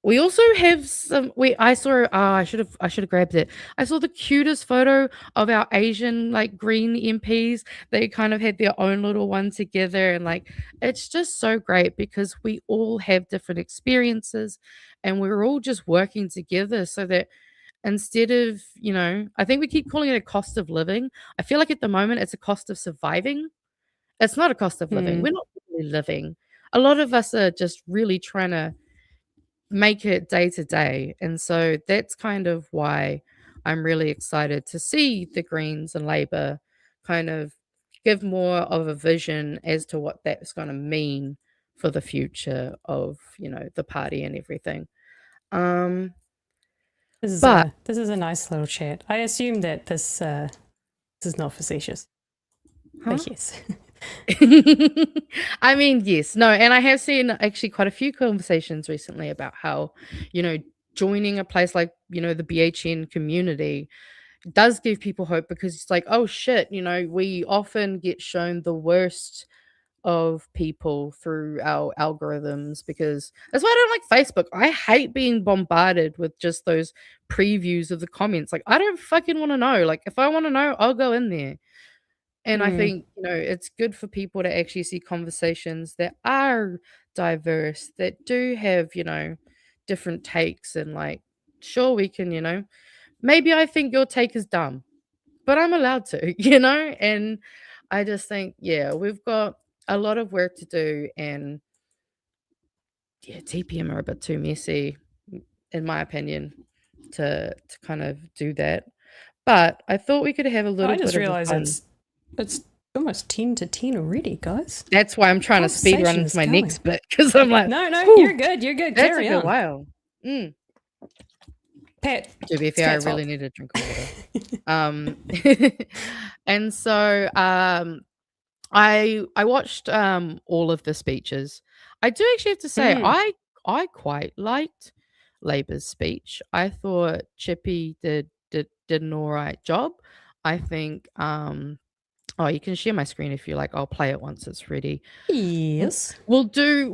we also have some. I saw. I should have grabbed it. I saw the cutest photo of our Asian Green MPs. They kind of had their own little one together, and it's just so great because we all have different experiences, and we're all just working together so that instead of I think we keep calling it a cost of living. I feel like at the moment it's a cost of surviving. It's not a cost of living. We're not really living. A lot of us are just really trying to make it day to day. And so that's kind of why I'm really excited to see the Greens and Labour kind of give more of a vision as to what that's going to mean for the future of, the party and everything. This is But a nice little chat. I assume that this is not facetious. But yes. I mean, yes, no, and I have seen actually quite a few conversations recently about how, joining a place like, the BHN community does give people hope, because it's like, oh shit, we often get shown the worst of people through our algorithms, because that's why I don't like Facebook. I hate being bombarded with just those previews of the comments. I don't fucking want to know. If I want to know, I'll go in there. And I think, it's good for people to actually see conversations that are diverse, that do have, different takes, and sure, we can, maybe I think your take is dumb, but I'm allowed to, and I just think, yeah, we've got a lot of work to do, and yeah, TPM are a bit too messy, in my opinion, to kind of do that. But I thought we could have a little I just bit of realized fun. it's almost 10 to 10 already, guys. That's why I'm trying to speed run Conversation into is my going. next bit, because I'm like, No, "Whew, you're good. You're good. that's Carry a good on. while." Pat, To be it's fair, I Pat's really fault. need a drink of water. And so I watched all of the speeches. I do actually have to say I quite liked Labour's speech. I thought Chippy did an all right job. I think oh, you can share my screen if you like. I'll play it once it's ready. Yes. We'll do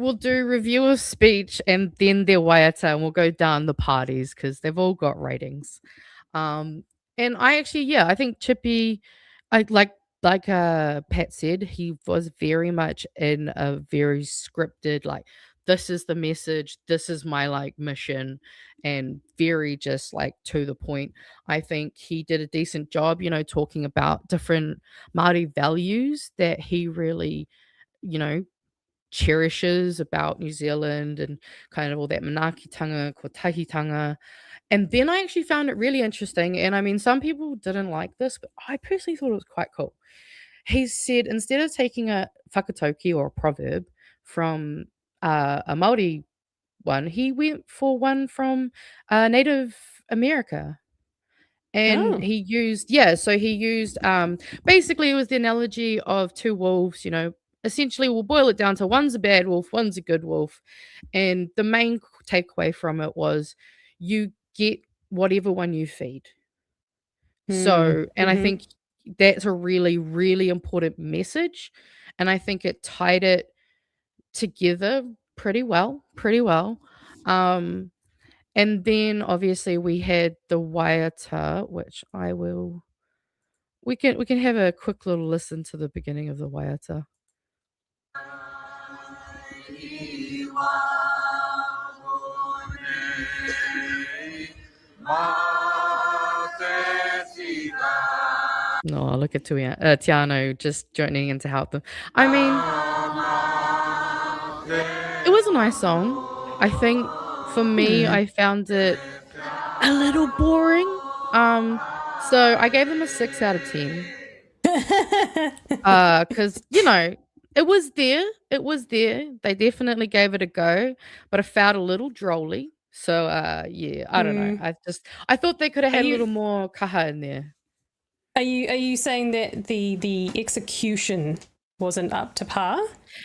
review of speech and then their waiata, and we'll go down the parties because they've all got ratings. And I actually, I think Chippy, I like Pat said, he was very much in a very scripted, this is the message, this is my mission, and very just to the point. I think he did a decent job, talking about different Māori values that he really, cherishes about New Zealand, and kind of all that manaakitanga, kotahitanga. And then I actually found it really interesting. And I mean, some people didn't like this, but I personally thought it was quite cool. He said instead of taking a whakatauki or a proverb from a Māori one, he went for one from Native America. And he used, basically it was the analogy of two wolves, essentially we'll boil it down to one's a bad wolf, one's a good wolf. And the main takeaway from it was you get whatever one you feed. So, and I think that's a really, really important message. And I think it tied it together pretty well. And then obviously we had the waiata, which we can have a quick little listen to the beginning of the waiata. No, look at Tiano just joining in to help them. I mean, it was a nice song. I think for me, I found it a little boring. So I gave them a 6 out of 10. Because it was there. It was there. They definitely gave it a go, but I felt a little drolly. So yeah, I don't know. I thought they could have had a little more kaha in there. Are you saying that the execution wasn't up to par?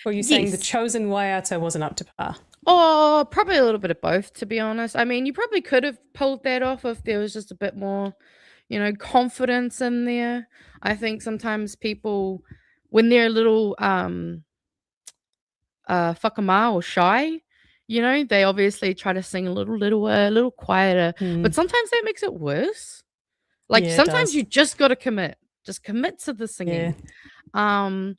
Or are you saying the chosen waiata wasn't up to par? Oh, probably a little bit of both, to be honest. I mean, you probably could have pulled that off if there was just a bit more, confidence in there. I think sometimes people, when they're a little whakama or shy, they obviously try to sing a little quieter. But sometimes that makes it worse. Like sometimes you just got to commit. Just commit to the singing. So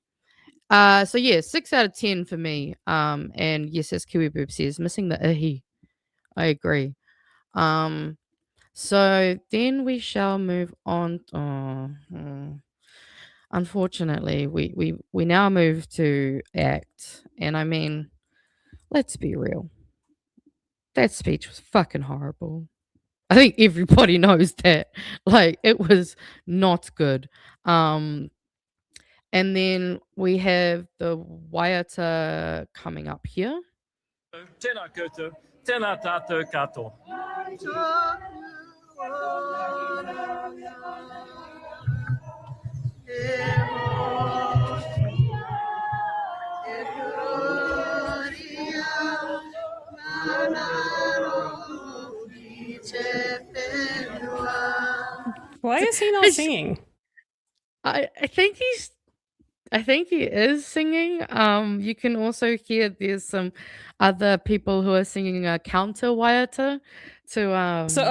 yeah, 6 out of 10 for me. And yes, as Kiwi Boob says, missing the ihi. I agree. So then we shall move on. Unfortunately, we now move to act. And I mean, let's be real. That speech was fucking horrible. I think everybody knows that. Like, it was not good. And then we have the waiata coming up here. Tēnā koutou, tēnā tātou katoa. Why is he not singing? I think he is singing. You can also hear there's some other people who are singing a counter waiata to so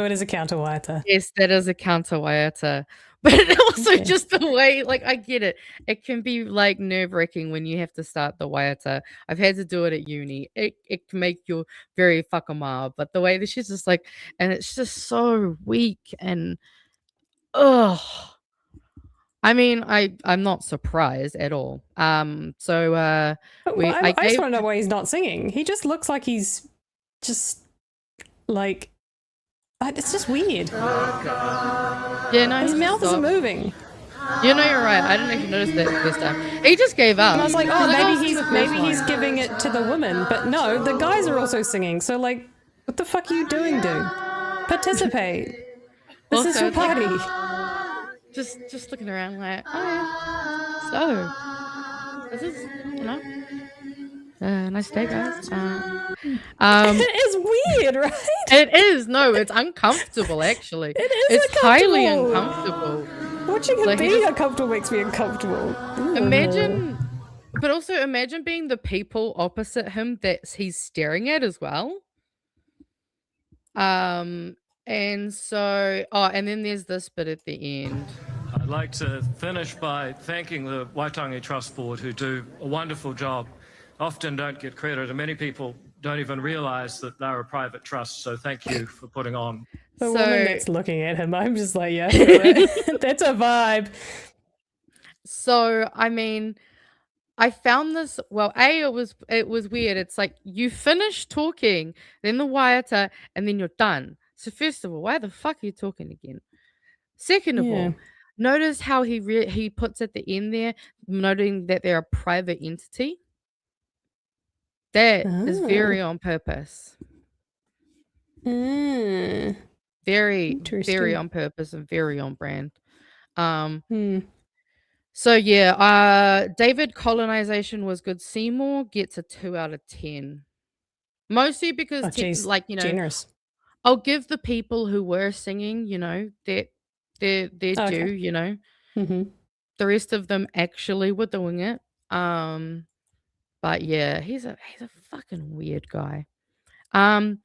it is a counter waiata. Yes, that is a counter waiata. But also just the way, like, I get it. It can be like nerve-wracking when you have to start the waiata. I've had to do it at uni. It can make you very whakama, but the way that she's just like, and it's just so weak and ugh. I mean, I'm not surprised at all. I just want to know why he's not singing. He just looks like he's just like it's just weird. Yeah, no, his mouth isn't moving. You're right. I didn't even notice that this time. He just gave up. And I was like, maybe he's giving it to the woman, but no, the guys are also singing. So like, what the fuck are you doing, dude? Participate. This is your party. Just looking around like, so this is nice day, guys. It is weird, right? It is. No, it's uncomfortable actually. It's highly uncomfortable. Watching him being uncomfortable makes me uncomfortable. Imagine being the people opposite him that he's staring at as well. And so, and then there's this bit at the end. I'd like to finish by thanking the Waitangi Trust Board, who do a wonderful job. Often don't get credit, and many people don't even realise that they're a private trust. So thank you for putting on. The woman that's looking at him, I'm just like, yeah, that's a vibe. So, I mean, I found this, well, it was weird. It's like you finish talking, then the waiata, and then you're done. So first of all, why the fuck are you talking again? Second of all, notice how he puts at the end there, noting that they're a private entity. That is very on purpose. Very, very on purpose and very on brand. So yeah, David colonization was good. Seymour gets a 2 out of 10. Mostly because generous. I'll give the people who were singing, their due, The rest of them actually were doing it. But yeah, he's a fucking weird guy. Okay,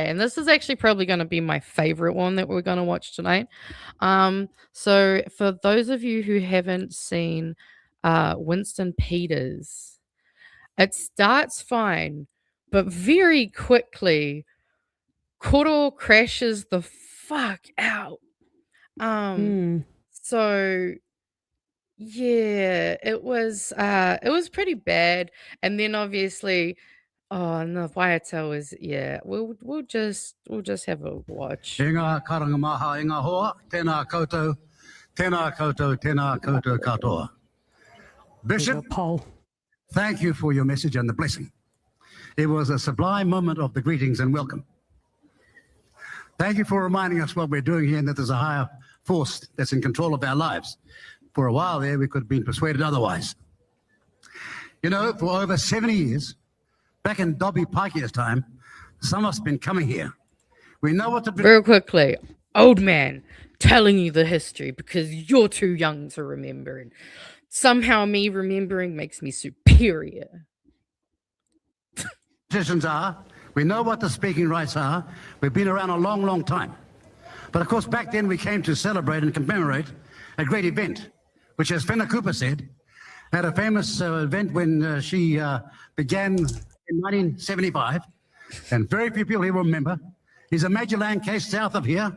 and this is actually probably going to be my favorite one that we're going to watch tonight. So for those of you who haven't seen Winston Peters, it starts fine, but very quickly, Koro crashes the fuck out. So yeah, it was pretty bad. And then obviously, oh no, Waiata was we'll just have a watch. E ngā karangamaha, e ngā hoa, tēnā koutou, tēnā koutou, tēnā koutou katoa. Bishop, Poll. thank you for your message and the blessing. It was a sublime moment of the greetings and welcome. Thank you for reminding us what we're doing here and that there's a higher force that's in control of our lives. For a while there, we could have been persuaded otherwise. You know, for over 70 years, back in Dobby Pikey's time, some of us have been coming here. We know what to do. Real quickly, old man telling you the history because you're too young to remember. And somehow me remembering makes me superior. Politicians are. We know what the speaking rights are. We've been around a long, long time. But of course, back then we came to celebrate and commemorate a great event, which, as Fenna Cooper said, had a famous event when she began in 1975, and very few people here will remember. Is a major land case south of here,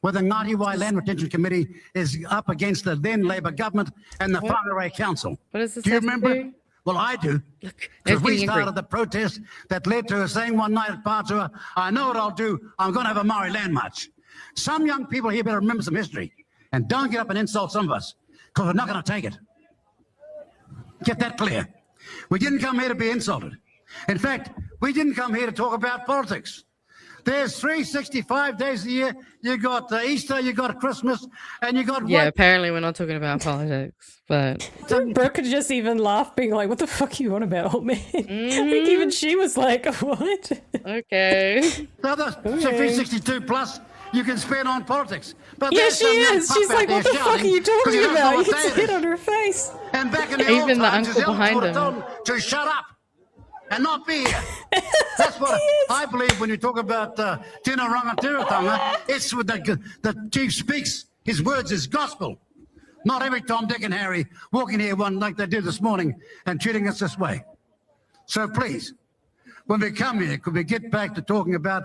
where the Ngāti Wai Land Retention Committee is up against the then Labour government and the Whangarei Council. What is this? Do you remember it? Well, I do. Because we started the protest that led to her saying one night at Pātua, I know what I'll do, I'm going to have a Maori land march. Some young people here better remember some history and don't get up and insult some of us, because we're not going to take it. Get that clear. We didn't come here to be insulted. In fact, we didn't come here to talk about politics. There's 365 days a year. You got Easter, you got Christmas, and you got... Yeah, apparently we're not talking about politics, but... Brooke could just even laugh, being like, what the fuck are you on about, old man? I think even she was like, what? Okay. The other 362 plus you can spend on politics. But Yeah, there's she some young is. pup She's out like, there what the fuck are shouting you 'cause talking he doesn't know about? what You day can it see it is. on her face. And back in the Even old the times, his uncle elders behind would have him. told him to shut up and not be here. That's what I believe when you talk about Tēnā Rangatiratanga. It's with the chief speaks, his words is gospel. Not every Tom, Dick and Harry walking here one like they did this morning and treating us this way. So please, when we come here, could we get back to talking about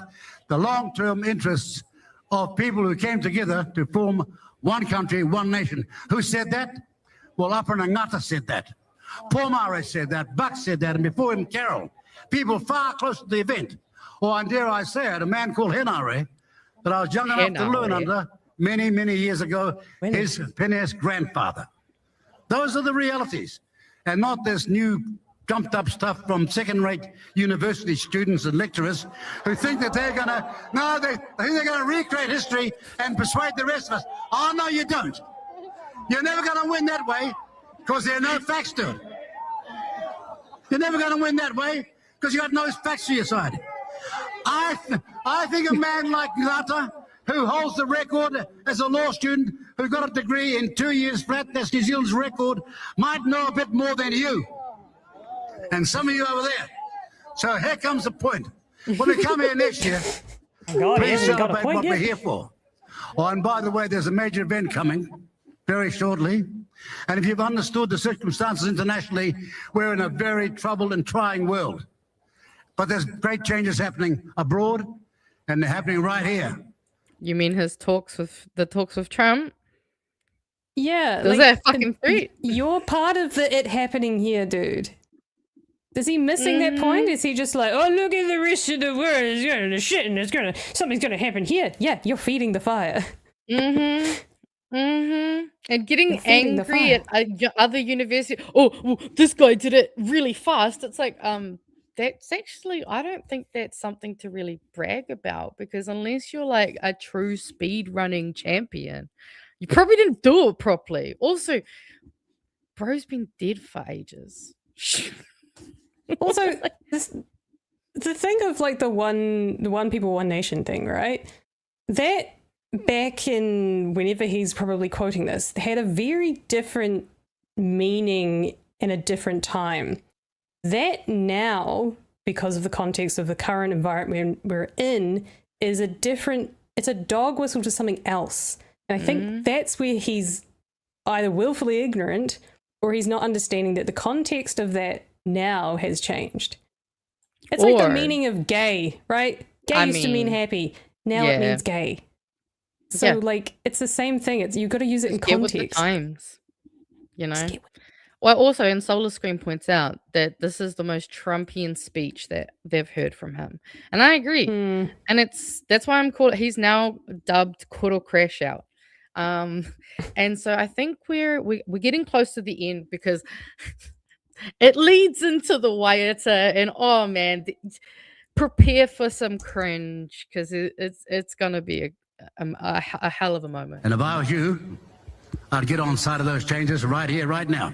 the long-term interests of people who came together to form one country, one nation? Who said that? Well, Upper Ngata said that. Pomare said that. Buck said that. And before him, Carroll. People far closer to the event. Or, and dare I say it, a man called Henare, that I was young enough to learn under many, many years ago, his Pene's grandfather. Those are the realities. And not this new dumped up stuff from second-rate university students and lecturers who think that they're going to, no, they think they're going to recreate history and persuade the rest of us. Oh, no, you don't. You're never going to win that way because there are no facts to it. You're never going to win that way because you got no facts to your side. I think a man like Ngata, who holds the record as a law student, who got a degree in 2 years flat, that's New Zealand's record, might know a bit more than you. And some of you over there. So here comes the point. When we come here next year, please celebrate what we're here for. Oh, and by the way, there's a major event coming very shortly. And if you've understood the circumstances internationally, we're in a very troubled and trying world. But there's great changes happening abroad, and they're happening right here. You mean his talks with Trump? Yeah. Was that fucking threat? You're part of the it happening here, dude. Is he missing that point? Is he just like, oh, look at the rest of the world, it's going to shit and something's going to happen here? Yeah, you're feeding the fire. And getting angry at other universities. Oh, well, this guy did it really fast. It's like, that's actually, I don't think that's something to really brag about, because unless you're like a true speed running champion, you probably didn't do it properly. Also, bro's been dead for ages. Also, the thing of like the one people, one nation thing, right? That back in whenever he's probably quoting this, had a very different meaning in a different time. That now, because of the context of the current environment we're in, is it's a dog whistle to something else. And I think that's where he's either willfully ignorant or he's not understanding that the context of that now has changed. It's like the meaning of gay, right? Gay used to mean happy. Now it means gay. So Yeah. like it's the same thing. It's you've got to use it in Get with the context. times, you know. Just get with- Well, also, and Solar Screen points out that this is the most Trumpian speech that they've heard from him, and I agree. Hmm. And that's why he's now dubbed Koro Crash Out. And so I think we're getting close to the end because it leads into the Waiata, and oh man, prepare for some cringe because it's gonna be a hell of a moment. And if I was you, I'd get on side of those changes right here, right now.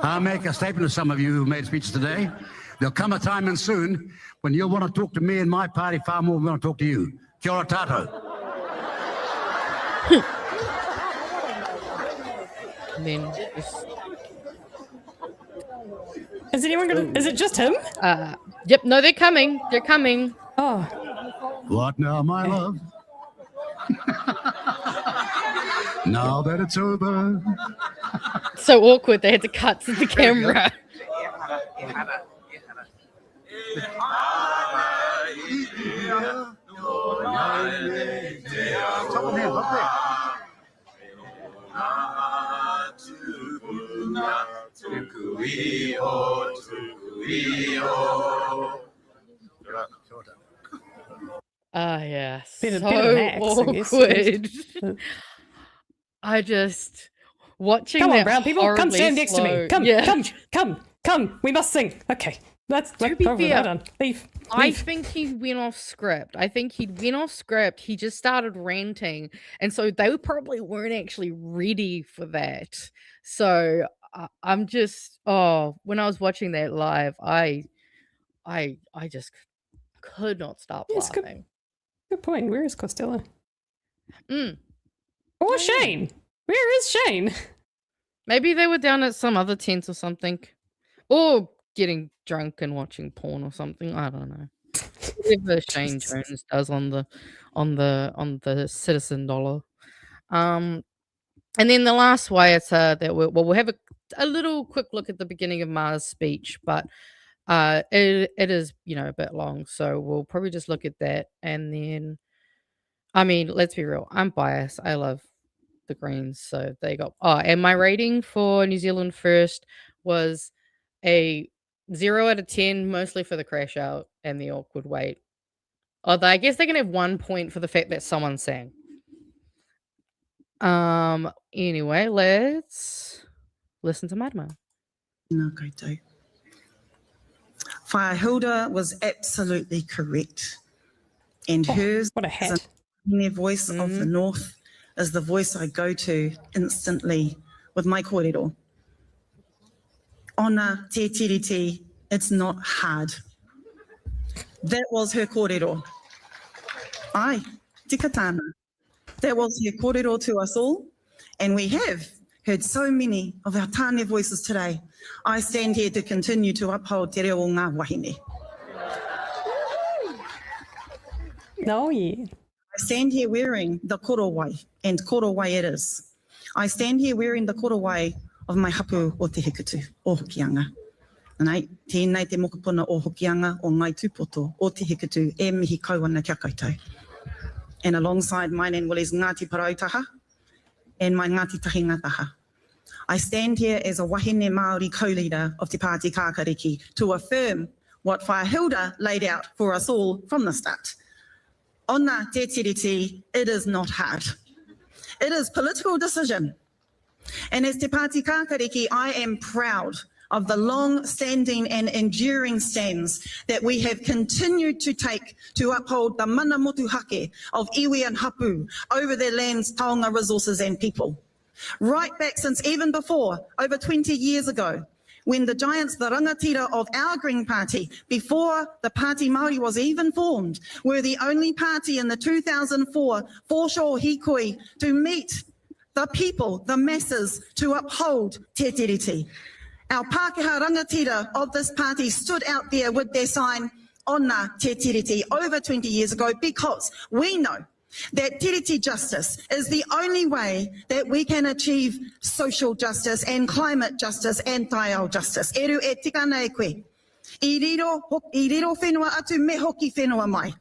I'll make a statement to some of you who made speeches today. There'll come a time and soon when you'll want to talk to me and my party far more than we want to talk to you. Kia ora tātou. And then just, Is anyone gonna? Is it just him? yep, no, they're coming. They're coming. Oh, What now, my love? Now that it's over. So awkward. They had to cut to the camera. Ah, yeah. Bit of So Max, I guess. awkward. I just watching come on, that brown people, come horribly stand next to me. slow- Come, yeah. come. We must sing. Okay, let's To be fair, hold on. Leave. I think he went off script. He just started ranting, and so they probably weren't actually ready for that. So I'm just when I was watching that live, I just could not stop Yes, good. laughing. Good point. Where is Costello? Mm. Or Oh, yeah. Shane? Where is Shane? Maybe they were down at some other tent or something, or getting drunk and watching porn or something. I don't know. Whatever Shane Jones does on the Citizen Dollar. And then the last Waiata that we'll have a little quick look at the beginning of Mara's speech, but it is a bit long, so we'll probably just look at that. And then, I mean, let's be real, I'm biased. I love the Greens, so they got and my rating for New Zealand First was a 0 out of 10, mostly for the crash out and the awkward wait. Although I guess they can have 1 point for the fact that someone sang. Anyway, let's listen to Marama. Nā koutou. Whaehilda was absolutely correct. And hers What a is hat. the voice of the North is the voice I go to instantly with my kōrero. Ona te tiriti, it's not hard. That was her kōrero. Ai, tika tāna. That was her kōrero to us all. And we have heard so many of our tāne voices today. I stand here to continue to uphold te reo o ngā wahine. No, yeah. I stand here wearing the korowai, and korowai it is. I stand here wearing the korowai of my hapu o te hikutu, o Hokianga. Nei, tēnei te mokopuna o Hokianga o ngai tūpoto o te hikutu e mihi kauana kia koutou. And alongside mine and Willie's Ngāti Parautaha and my Ngāti Tahinga Taha. I stand here as a wahine Māori co-leader of Te Pāti Kākariki to affirm what Whaehilda laid out for us all from the start. Ona te tiriti, it is not hard. It is political decision. And as Te Pāti Kākariki, I am proud of the long-standing and enduring stands that we have continued to take to uphold the mana motuhake of iwi and hapu over their lands, taonga, resources and people. Right back since even before, over 20 years ago, when the giants, the rangatira of our Green Party, before the Pāti Māori was even formed, were the only party in the 2004 foreshore hikoi to meet the people, the masses, to uphold te tiriti. Our Pākehā rangatira of this party stood out there with their sign, Ona te tiriti, over 20 years ago, because we know that tiriti justice is the only way that we can achieve social justice and climate justice and taiao justice. Eru e tika nei koe. I riro whenua atu me hoki whenua mai.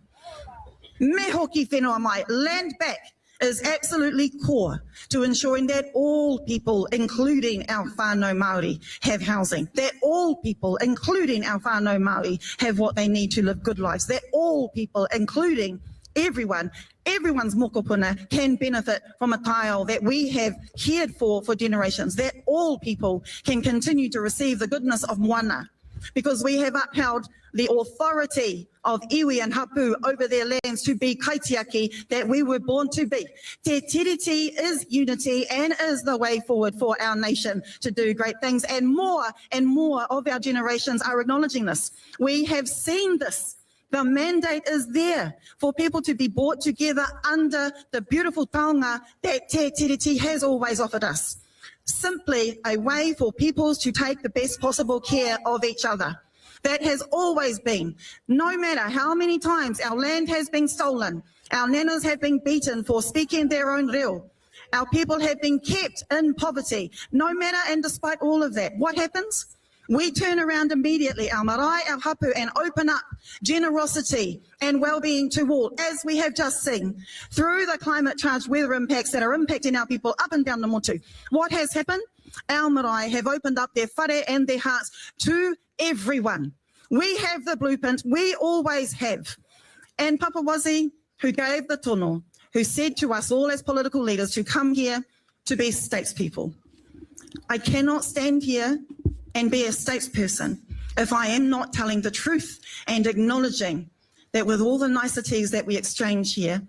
Me hoki whenua mai. Land back is absolutely core to ensuring that all people, including our whānau Māori, have housing, that all people, including our whānau Māori, have what they need to live good lives, that all people, including everyone's mokopuna can benefit from a tile that we have cared for generations, that all people can continue to receive the goodness of moana, because we have upheld the authority of iwi and hapu over their lands to be kaitiaki that we were born to be. Te tiriti is unity and is the way forward for our nation to do great things, and more of our generations are acknowledging this. We have seen this. The mandate is there for people to be brought together under the beautiful taonga that Te Tiriti has always offered us. Simply a way for peoples to take the best possible care of each other. That has always been, no matter how many times our land has been stolen, our nanas have been beaten for speaking their own reo, our people have been kept in poverty, no matter and despite all of that, what happens? We turn around immediately, our marae, our hapu, and open up generosity and well-being to all, as we have just seen, through the climate-charged weather impacts that are impacting our people up and down the motu. What has happened? Our marae have opened up their whare and their hearts to everyone. We have the blueprint, we always have. And Papawazi, who gave the tono, who said to us all as political leaders to come here to be statespeople. I cannot stand here and be a statesperson if I am not telling the truth and acknowledging that with all the niceties that we exchange here,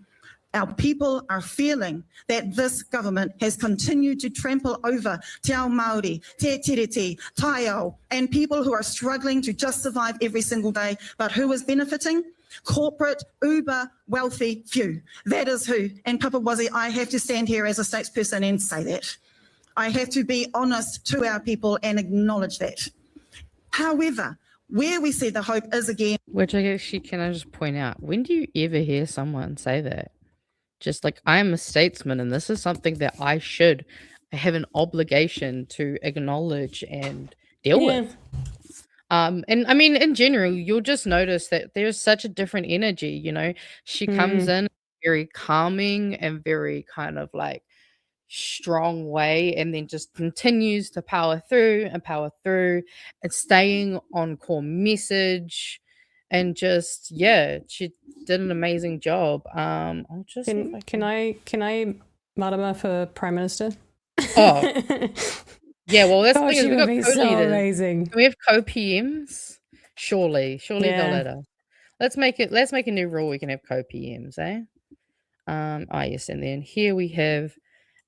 our people are feeling that this government has continued to trample over Te Ao Māori, Te Tiriti, Taiao, and people who are struggling to just survive every single day. But who is benefiting? Corporate, uber, wealthy few. That is who. And Papawazi, I have to stand here as a statesperson and say that. I have to be honest to our people and acknowledge that. However, where we see the hope is again. Which I actually, can I just point out, when do you ever hear someone say that? Just like, I'm a statesman and this is something that I have an obligation to acknowledge and deal with. And I mean, in general, you'll just notice that there's such a different energy, you know. She comes in very calming and very kind of like strong way, and then just continues to power through and staying on core message, and just she did an amazing job. I'll just can I marama for Prime Minister? Oh yeah, well that's the thing, she we've would got be so co-leaders. amazing. Can we have co-PMs? Surely they'll let us. Let's make a new rule. We can have co-PMs, eh? Yes, and then here we have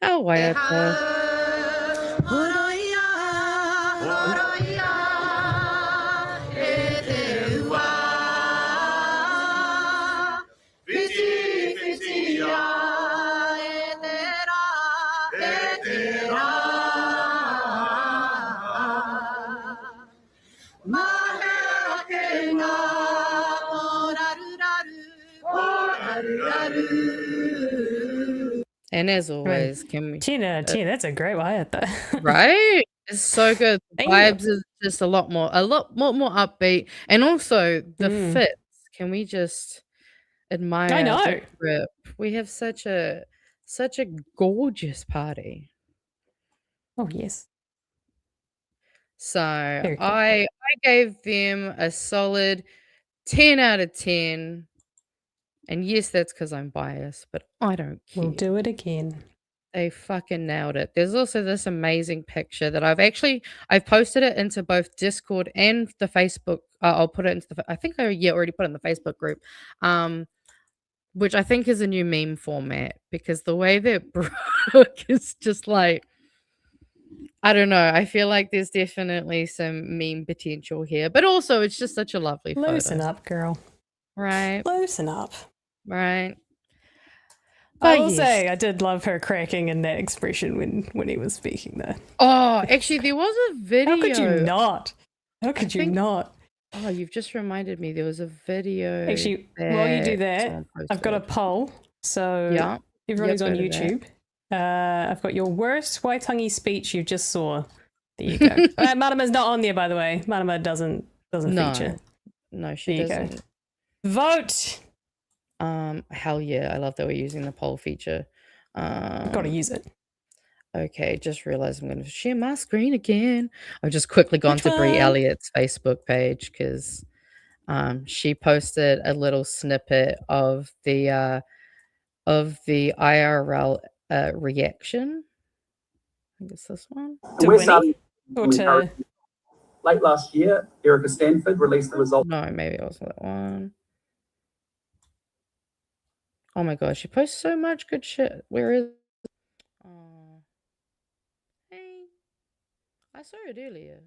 our Waiata. And as always, can we Tina, that's a great Waiata. right? It's so good. The Thank vibes is just a lot more upbeat, and also the fits. Can we just admire? I know. the grip? We have such a gorgeous party. Oh yes. So Very cool. I gave them a solid 10 out of 10. And yes, that's because I'm biased, but I don't care. We'll do it again. They fucking nailed it. There's also this amazing picture that I've posted it into both Discord and the Facebook. I'll put it into I think I already put it in the Facebook group, which I think is a new meme format, because the way that Brooke is just like, I don't know. I feel like there's definitely some meme potential here, but also it's just such a lovely photo. Loosen up, girl. Right. Loosen up. Right. I will say I did love her cracking in that expression when he was speaking there. Oh, actually, there was a video. How could you not? How could you not? Oh, you've just reminded me. There was a video. Actually, while you do that, I've got a poll. So everyone's on YouTube. I've got your worst Waitangi speech you just saw. There you go. Marama's not on there, by the way. Marama doesn't feature. No, she doesn't. Go. Vote. Hell yeah, I love that we're using the poll feature. I've got to use it. Okay, just realized I'm going to share my screen again. I've just quickly gone Which to Brie one? Elliott's Facebook page because she posted a little snippet of the IRL reaction. I think it's this one. To Winnie? Or to... Late last year, Erica Stanford released the results. No, maybe it wasn't that one. Oh my gosh, she posts so much good shit. Where is? Oh, hey, I saw it earlier.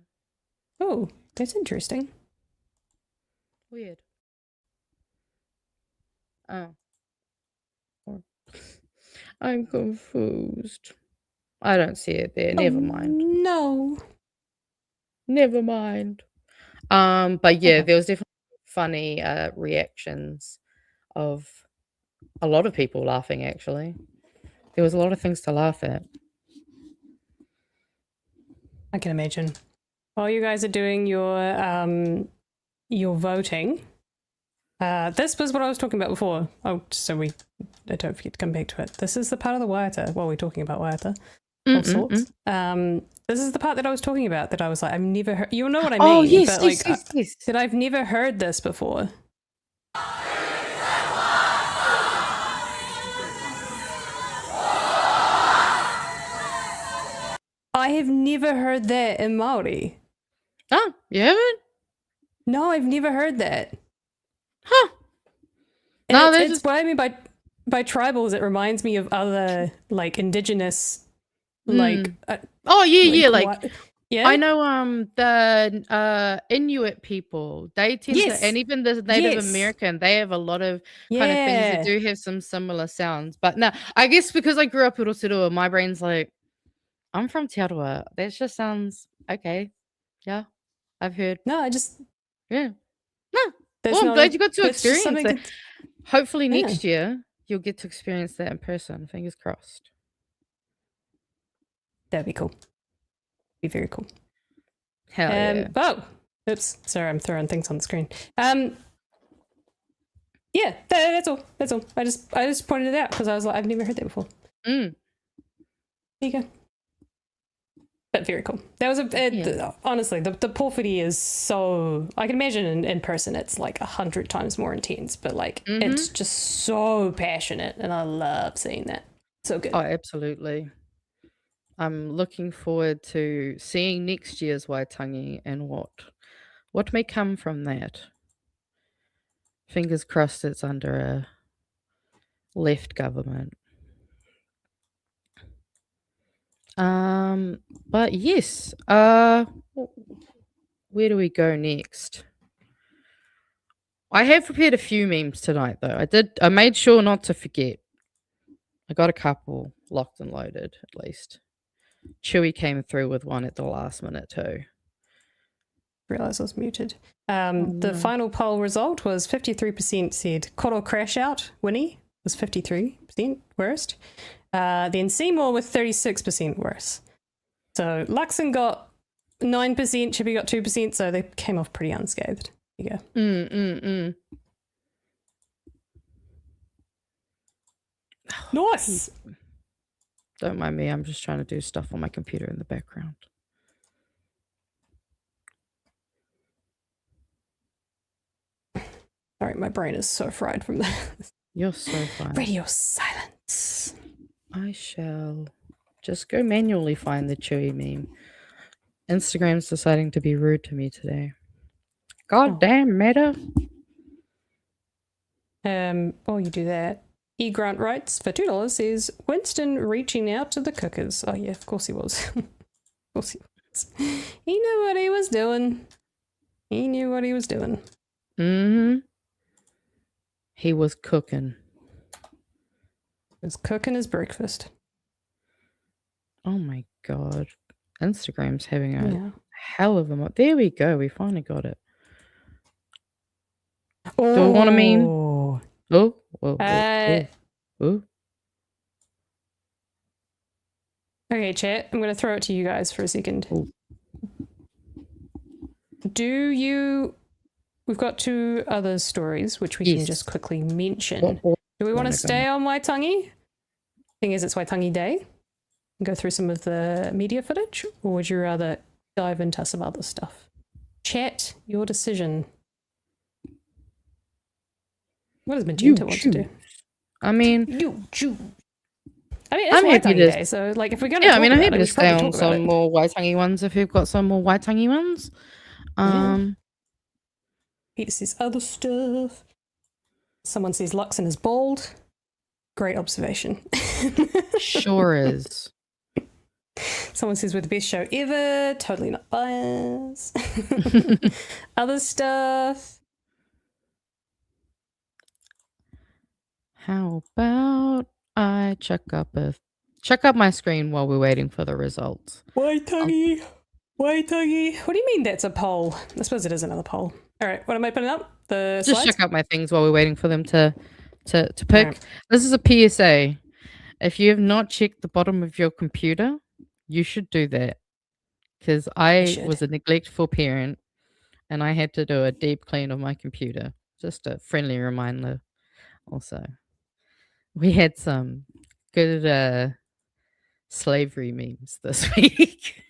Oh, that's interesting. Weird. Oh, I'm confused. I don't see it there. Never mind. No. Never mind. But yeah, Okay. there was definitely funny reactions of a lot of people laughing. Actually, there was a lot of things to laugh at. I can imagine. While you guys are doing your voting, this was what I was talking about before. Oh, so I don't forget to come back to it. This is the part of the waiata while we're talking about waiata of sorts. This is the part that I was talking about that I was like, I've never heard. You'll know what I mean. Oh yes, but yes, like, yes. that I've never heard this before. I have never heard that in Māori. Oh, you haven't? No, I've never heard that. Huh. And No, it's what I mean by tribals. It reminds me of other like indigenous, like oh yeah, like what? Yeah, I know the Inuit people, they tend Yes. to, and even the Native Yes. American, they have a lot of kind of things Yeah. that do have some similar sounds. But no, I guess because I grew up in Rotorua, my brain's like, I'm from Te Aroha. That just sounds okay. Yeah, I've heard. No, I just Yeah. No. that's Well, I'm not glad a- you got to that's just experience something it. to- Hopefully Yeah. next year you'll get to experience that in person. Fingers crossed. That'd be cool. Be very cool. Hell yeah. Oh, oops. Sorry, I'm throwing things on the screen. Yeah, that's all. That's all. I just pointed it out because I was like, I've never heard that before. Mm. There you go. But very cool. That was honestly, the porphyry is so, I can imagine in person it's like 100 times more intense, but like it's just so passionate and I love seeing that. So good. Oh, absolutely. I'm looking forward to seeing next year's Waitangi and what may come from that. Fingers crossed it's under a left government. But yes, where do we go next? I have prepared a few memes tonight though. I made sure not to forget. I got a couple locked and loaded at least. Chewy came through with one at the last minute too. Realised I was muted. The final poll result was 53% said Koro crash out. Winnie was 53% worst. Then Seymour with 36% worse. So Luxon got 9%, Chippy got 2%, so they came off pretty unscathed. There you go. Nice. Don't mind me, I'm just trying to do stuff on my computer in the background. Sorry, my brain is so fried from that. You're so fine. Radio silence. I shall just go manually find the Chewy meme. Instagram's deciding to be rude to me today. God damn, Meta. While you do that, E. Grant writes for $2 says Winston reaching out to the cookers. Oh yeah, of course he was. Of course he was. He knew what he was doing. He knew what he was doing. He was cooking. He was cooking his breakfast. Oh my god. Instagram's having a hell of a there we go. We finally got it. Oh. Do we want a meme? Oh. Okay, chat. I'm going to throw it to you guys for a second. Ooh. We've got two other stories which we can just quickly mention. Do we want to stay on Waitangi? thing is, it's Waitangi Day, and go through some of the media footage, or would you rather dive into some other stuff? Chat, your decision. What does Magenta want to do? I mean, You choose. I mean, it's I'm happy Waitangi to- Day, so like if we're gonna yeah, talk I mean, I'm about happy it, to we should stay probably on talk about some it. more Waitangi ones if you've got some more Waitangi ones. Peter says other stuff. Someone says Luxon is bald. Great observation. Sure is. Someone says we're the best show ever. Totally not biased. Other stuff. How about I check up my screen while we're waiting for the results? Waitangi. Waitangi. What do you mean that's a poll? I suppose it is another poll. All right, what am I putting up? The Just slides? check out my things while we're waiting for them to pick. Alright. This is a PSA. If you have not checked the bottom of your computer, you should do that. Because I should. was a neglectful parent and I had to do a deep clean of my computer. Just a friendly reminder. Also, we had some good slavery memes this week.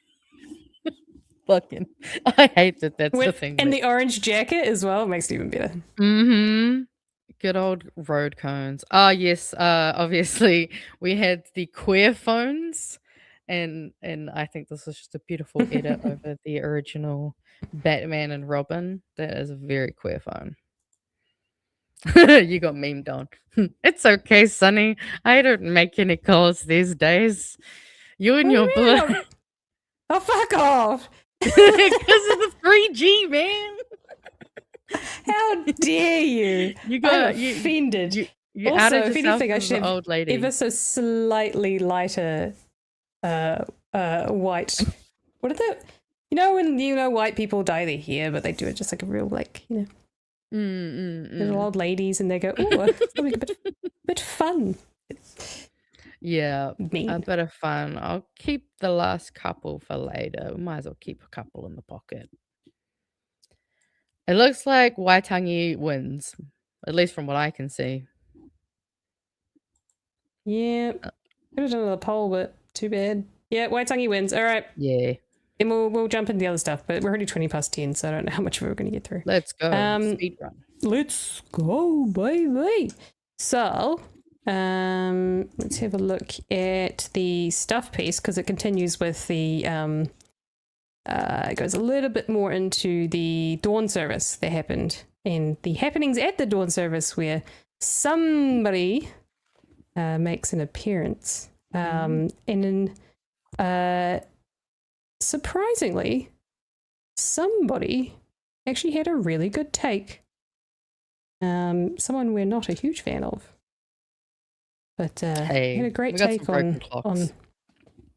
Fucking, I hate that that's the thing. And the orange jacket as well makes it even better. Mm-hmm. Good old road cones. Ah, yes. Obviously, we had the queer phones, and I think this was just a beautiful edit over the original Batman and Robin. That is a very queer phone. You got memed on. It's okay, Sonny. I don't make any calls these days. You and your blood. Oh, fuck off. Because of the 3G, man. How dare you? You I'm got offended. You Also, outed if yourself anything, I as should an have old lady. ever so slightly lighter white. What are the... You know when white people dye their hair, but they do it just like a real, like, little old ladies, and they go, "Oh, it's gonna be a bit fun." Yeah, Mean. a bit of fun. I'll keep the last couple for later. We might as well keep a couple in the pocket. It looks like Waitangi wins, at least from what I can see. Yeah, could have done another poll, but too bad. Yeah, Waitangi wins. All right, Yeah, then we'll jump into the other stuff. But we're already 20 past 10, so I don't know how much we're going to get through. let's go. Speed run. Let's go, baby. So, let's have a look at the stuff piece because it continues with the it goes a little bit more into the dawn service that happened and the happenings at the dawn service where somebody makes an appearance. And then surprisingly, somebody actually had a really good take. Someone we're not a huge fan of. But Hey, had a great we got some take broken on clocks.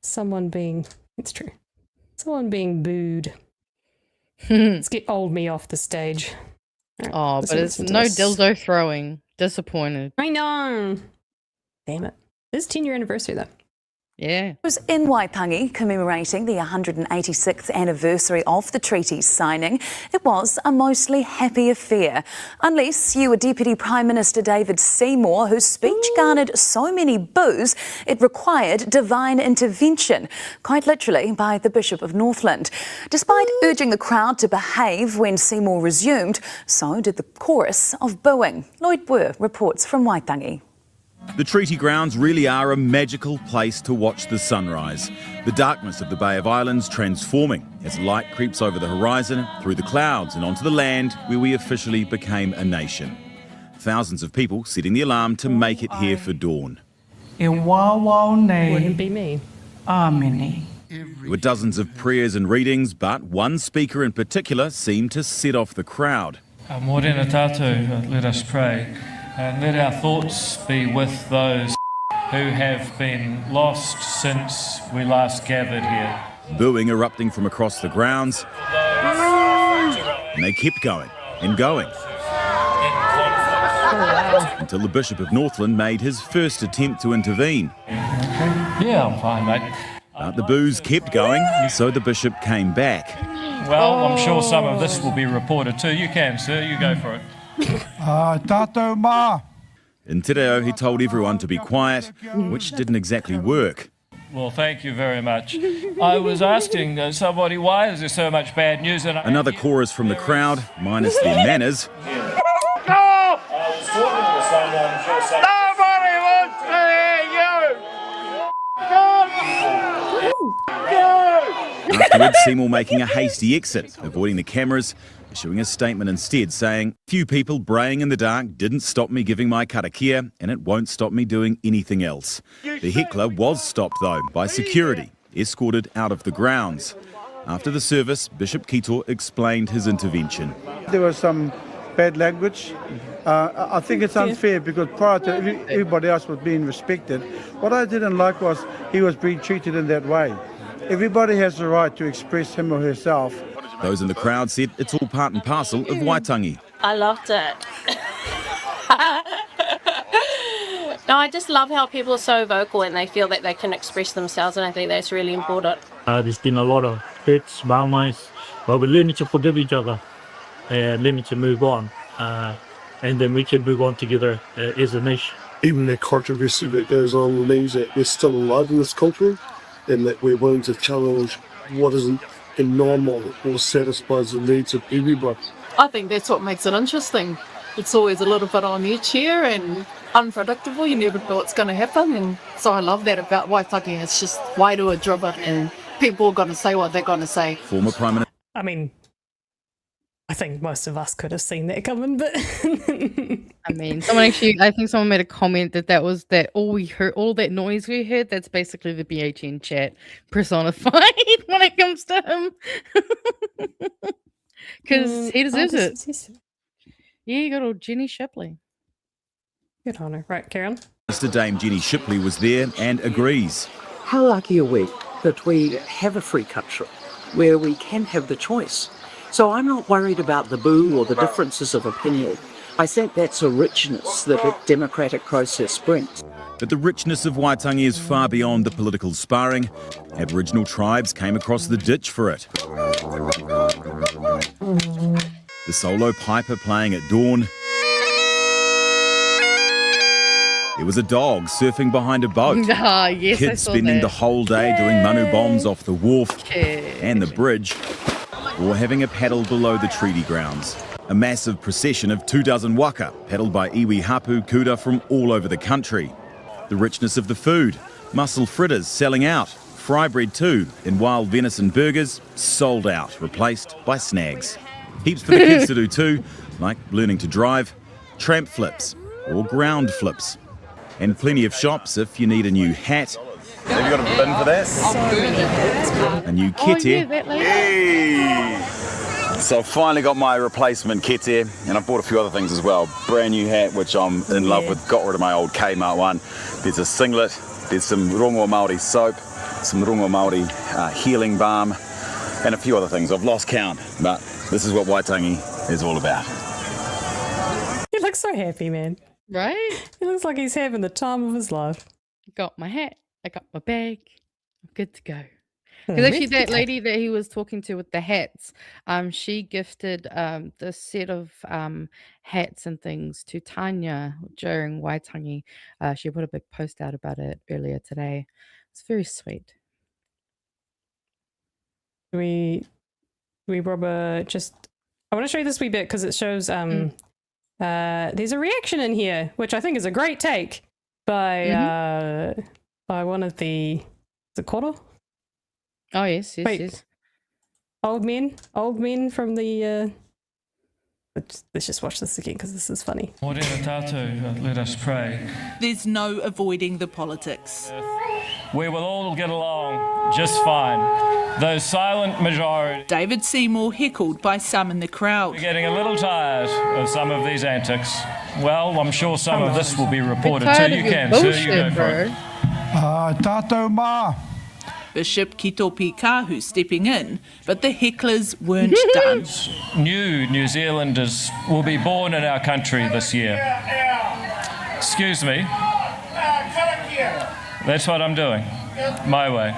someone being, it's true, someone being booed. Let's get old me off the stage. All right, Oh, let's but it's listen to no this. dildo throwing. Disappointed. I know. Damn it. This is 10-year anniversary though. Yeah. It was in Waitangi commemorating the 186th anniversary of the treaty's signing. It was a mostly happy affair, unless you were Deputy Prime Minister David Seymour, whose speech garnered so many boos it required divine intervention, quite literally by the Bishop of Northland. Despite urging the crowd to behave when Seymour resumed, so did the chorus of booing. Lloyd Burr reports from Waitangi. The treaty grounds really are a magical place to watch the sunrise. The darkness of the Bay of Islands transforming as light creeps over the horizon, through the clouds and onto the land where we officially became a nation. Thousands of people setting the alarm to make it here for dawn. Wouldn't be me. There were dozens of prayers and readings, but one speaker in particular seemed to set off the crowd. Morena tātou, let us pray. And let our thoughts be with those who have been lost since we last gathered here. Booing erupting from across the grounds, and they kept going and going. Until the Bishop of Northland made his first attempt to intervene. Yeah, I'm fine, mate. But the boos kept going, and so the bishop came back. Well, I'm sure some of this will be reported too. You can, sir. You go for it. In Te Reo, he told everyone to be quiet, which didn't exactly work. Well, thank you very much. I was asking somebody, why is there so much bad news? And Another chorus from the crowd, minus their manners. Afterwards, Seymour making a hasty exit, avoiding the cameras, issuing a statement instead saying, "Few people braying in the dark didn't stop me giving my karakia, and it won't stop me doing anything else." The heckler was stopped, though, by security, escorted out of the grounds. After the service, Bishop Kito explained his intervention. There was some bad language. I think it's unfair because prior to everybody else was being respected, what I didn't like was he was being treated in that way. Everybody has the right to express him or herself. Those in the crowd said it's all part and parcel of Waitangi. I loved it. No, I just love how people are so vocal and they feel that they can express themselves, and I think that's really important. There's been a lot of hits, violence, but we're learning to forgive each other and learning to move on. And then we can move on together as a nation. Even the controversy that goes on means that we're still alive in this culture and that we're willing to challenge what isn't normal or satisfies the needs of everybody. I think that's what makes it interesting. It's always a little bit on edge here and unpredictable. You never know what's going to happen. And so I love that about Waitangi. It's just wairua driven and people are going to say what they're going to say. Former Prime Minister. I mean, I think most of us could have seen that coming, but I mean, I think someone made a comment that was that all we heard, all that noise we heard, that's basically the BHN chat personified when it comes to him. Because he deserves it. Yeah, you got old Jenny Shipley. Good on her. Right, Karen? Mr. Dame Jenny Shipley was there and agrees. How lucky are we that we have a free country where we can have the choice? So I'm not worried about the boo or the differences of opinion. I think that's a richness that a democratic process brings. But the richness of Waitangi is far beyond the political sparring. Aboriginal tribes came across the ditch for it. The solo piper playing at dawn. There was a dog surfing behind a boat. Ah, yes, Kids spending the whole day doing manu bombs off the wharf and the bridge, or having a paddle below the treaty grounds. A massive procession of 24 waka, paddled by iwi hapu kuda from all over the country. The richness of the food, mussel fritters selling out, fry bread too, and wild venison burgers sold out, replaced by snags. Heaps for the kids to do too, like learning to drive, tramp flips or ground flips. And plenty of shops if you need a new hat. Have you got a bin for that? A new kete. So I've finally got my replacement kete, and I've bought a few other things as well. Brand new hat, which I'm in love with. Got rid of my old Kmart one. There's a singlet. There's some rongoa Māori soap, some rongoa Māori healing balm, and a few other things. I've lost count, but this is what Waitangi is all about. He looks so happy, man. Right? He looks like he's having the time of his life. I got my hat. I got my bag. I'm good to go. Because actually, that lady that he was talking to with the hats, she gifted the set of hats and things to Tanya during Waitangi. She put a big post out about it earlier today. It's very sweet. We Robert, just I want to show you this wee bit because it shows there's a reaction in here, which I think is a great take by one of the koro? Oh yes, yes. Old men from the let's just watch this again because this is funny. Morena tātou, let us pray. There's no avoiding the politics. We will all get along just fine. Those silent majority. David Seymour heckled by some in the crowd. We're getting a little tired of some of these antics. Well, I'm sure some of this will be reported to you. Can, sir, you go for it. Tātou mā. Bishop Kito Pikahu stepping in, but the hecklers weren't done. New New Zealanders will be born in our country this year. Excuse me. That's what I'm doing. My way.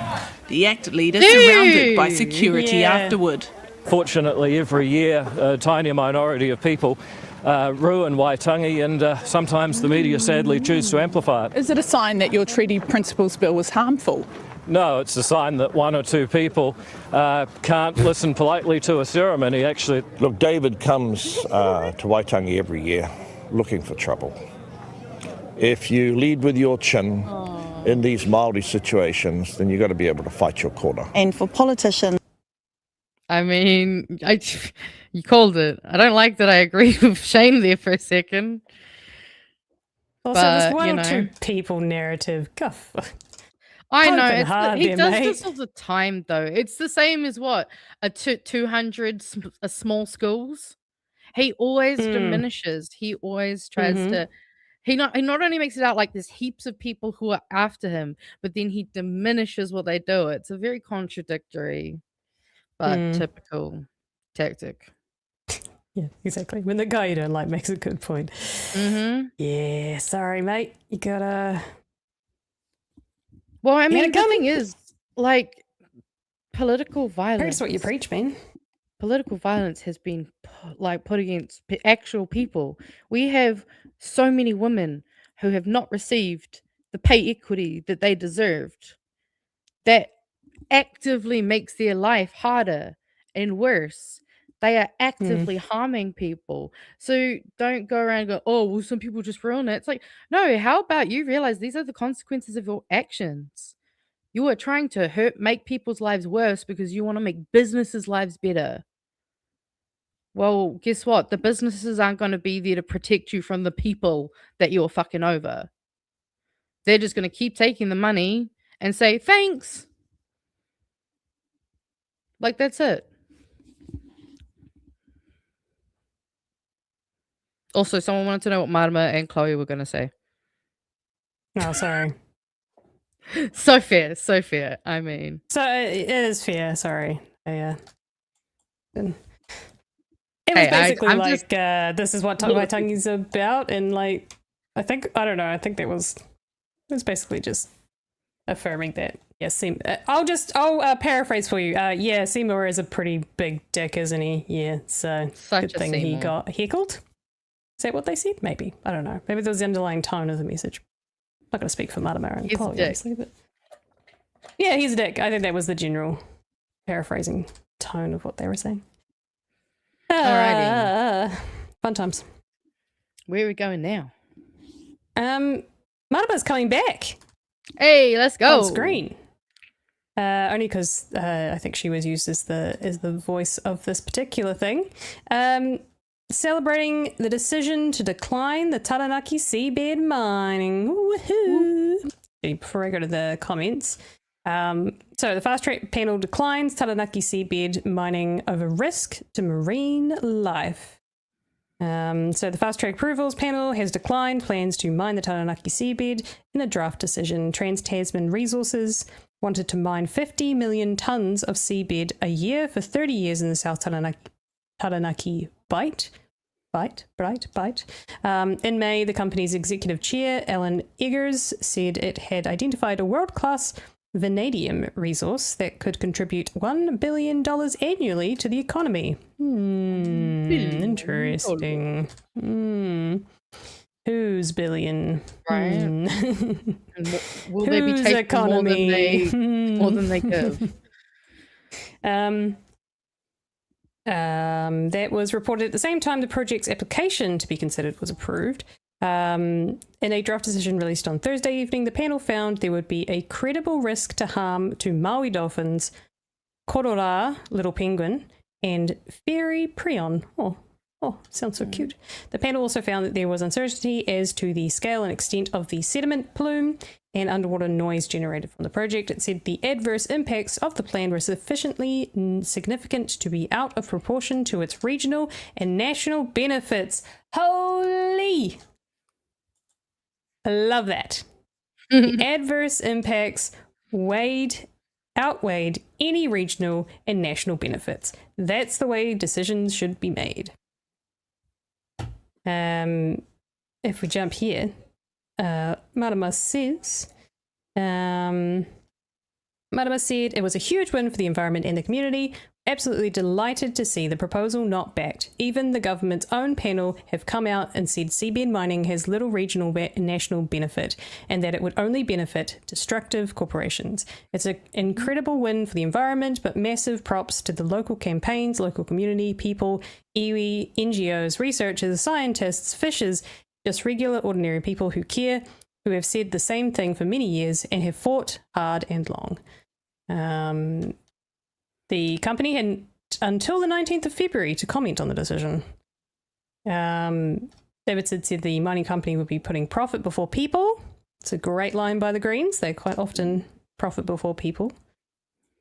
The ACT leader surrounded by security afterward. Fortunately, every year, a tiny minority of people ruin Waitangi, and sometimes the media sadly choose to amplify it. Is it a sign that your treaty principles bill was harmful? No, it's a sign that one or two people can't listen politely to a ceremony, actually. Look, David comes to Waitangi every year looking for trouble. If you lead with your chin in these Māori situations, then you've got to be able to fight your corner. And for politicians, I mean, you called it. I don't like that I agree with Shane there for a second. Also, But, this one you or know. two people narrative. Guff. I know. Open It's hard he there, does mate. this all the time, though. It's the same as what? 200 small schools? He always diminishes. He always tries to... He not only makes it out like there's heaps of people who are after him, but then he diminishes what they do. It's a very contradictory, but typical tactic. Yeah, exactly. When the guy you don't like makes a good point. Yeah, sorry, mate. You gotta... Well, I mean, the coming. thing is, like, political violence... Here's what you preach, man. Political violence has been put against actual people. We have so many women who have not received the pay equity that they deserved. That actively makes their life harder and worse. They are actively harming people. So don't go around and go, oh, well, some people just ruin it. It's like, no, how about you realize these are the consequences of your actions? You are trying to make people's lives worse because you want to make businesses' lives better. Well, guess what? The businesses aren't going to be there to protect you from the people that you're fucking over. They're just going to keep taking the money and say, thanks. Like, that's it. Also, someone wanted to know what Marama and Chloe were going to say. No, sorry. So fair, so fair. I mean, So it is fair. Sorry. It was Hey, basically I'm like just- this is what Waitangi's about, and like I think that was basically just affirming that. Yes, I'll paraphrase for you. Yeah, Seymour is a pretty big dick, isn't he? Yeah, so Such good a thing he Seymour. got heckled. Is that what they said? Maybe, I don't know. Maybe there was the underlying tone of the message. I'm not going to speak for Marama and He's a Chloe, dick. obviously, but yeah, he's a dick. I think that was the general paraphrasing tone of what they were saying. Alrighty. Fun times. Where are we going now? Marama's coming back. Hey, let's go. On screen. Only because I think she was used as the voice of this particular thing. Celebrating the decision to decline the Taranaki seabed mining. Woohoo! Before I go to the comments. So the fast track panel declines Taranaki seabed mining over risk to marine life. So the fast track approvals panel has declined plans to mine the Taranaki seabed in a draft decision. Trans-Tasman Resources wanted to mine 50 million tonnes of seabed a year for 30 years in the South Taranaki Bight. In May, the company's executive chair, Alan Eggers, said it had identified a world-class vanadium resource that could contribute $1 billion annually to the economy. Interesting. Whose billion? Right. And will they be Whose taking economy? more than they give? That was reported at the same time the project's application to be considered was approved. In a draft decision released on Thursday evening, the panel found there would be a credible risk to harm to Maui dolphins, korora, little penguin, and fairy prion. Oh, sounds so cute. The panel also found that there was uncertainty as to the scale and extent of the sediment plume and underwater noise generated from the project. It said the adverse impacts of the plan were sufficiently significant to be out of proportion to its regional and national benefits. Holy! I love that. The adverse impacts outweighed any regional and national benefits. That's the way decisions should be made. If we jump here, Marama says, Marama said it was a huge win for the environment and the community. Absolutely delighted to see the proposal not backed. Even the government's own panel have come out and said seabed mining has little regional national benefit and that it would only benefit destructive corporations. It's an incredible win for the environment, but massive props to the local campaigns, local community, people, iwi, NGOs, researchers, scientists, fishers, just regular ordinary people who care, who have said the same thing for many years and have fought hard and long. The company had until the 19th of February to comment on the decision. Davidson said the mining company would be putting profit before people. It's a great line by the Greens. They quite often profit before people.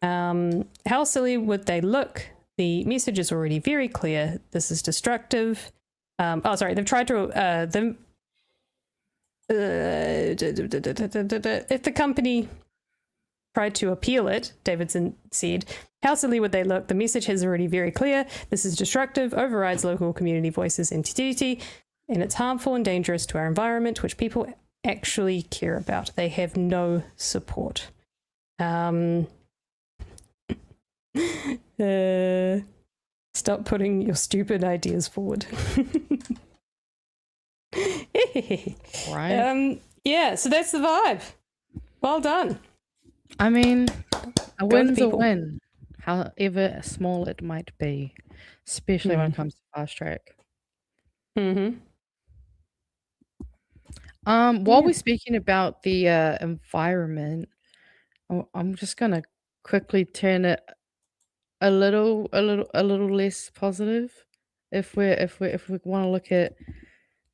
How silly would they look? The message is already very clear. This is destructive. They've tried to... if the company tried to appeal it, Davidson said, how silly would they look? The message has already very clear. This is destructive, overrides local community voices and te tiriti, and it's harmful and dangerous to our environment, which people actually care about. They have no support. Stop putting your stupid ideas forward. Right. Yeah, so that's the vibe. Well done. I mean, a Go win's a people. win, however small it might be, especially when it comes to fast track. Mm-hmm. While we're speaking about the environment, I'm just gonna quickly turn it a little less positive. If we want to look at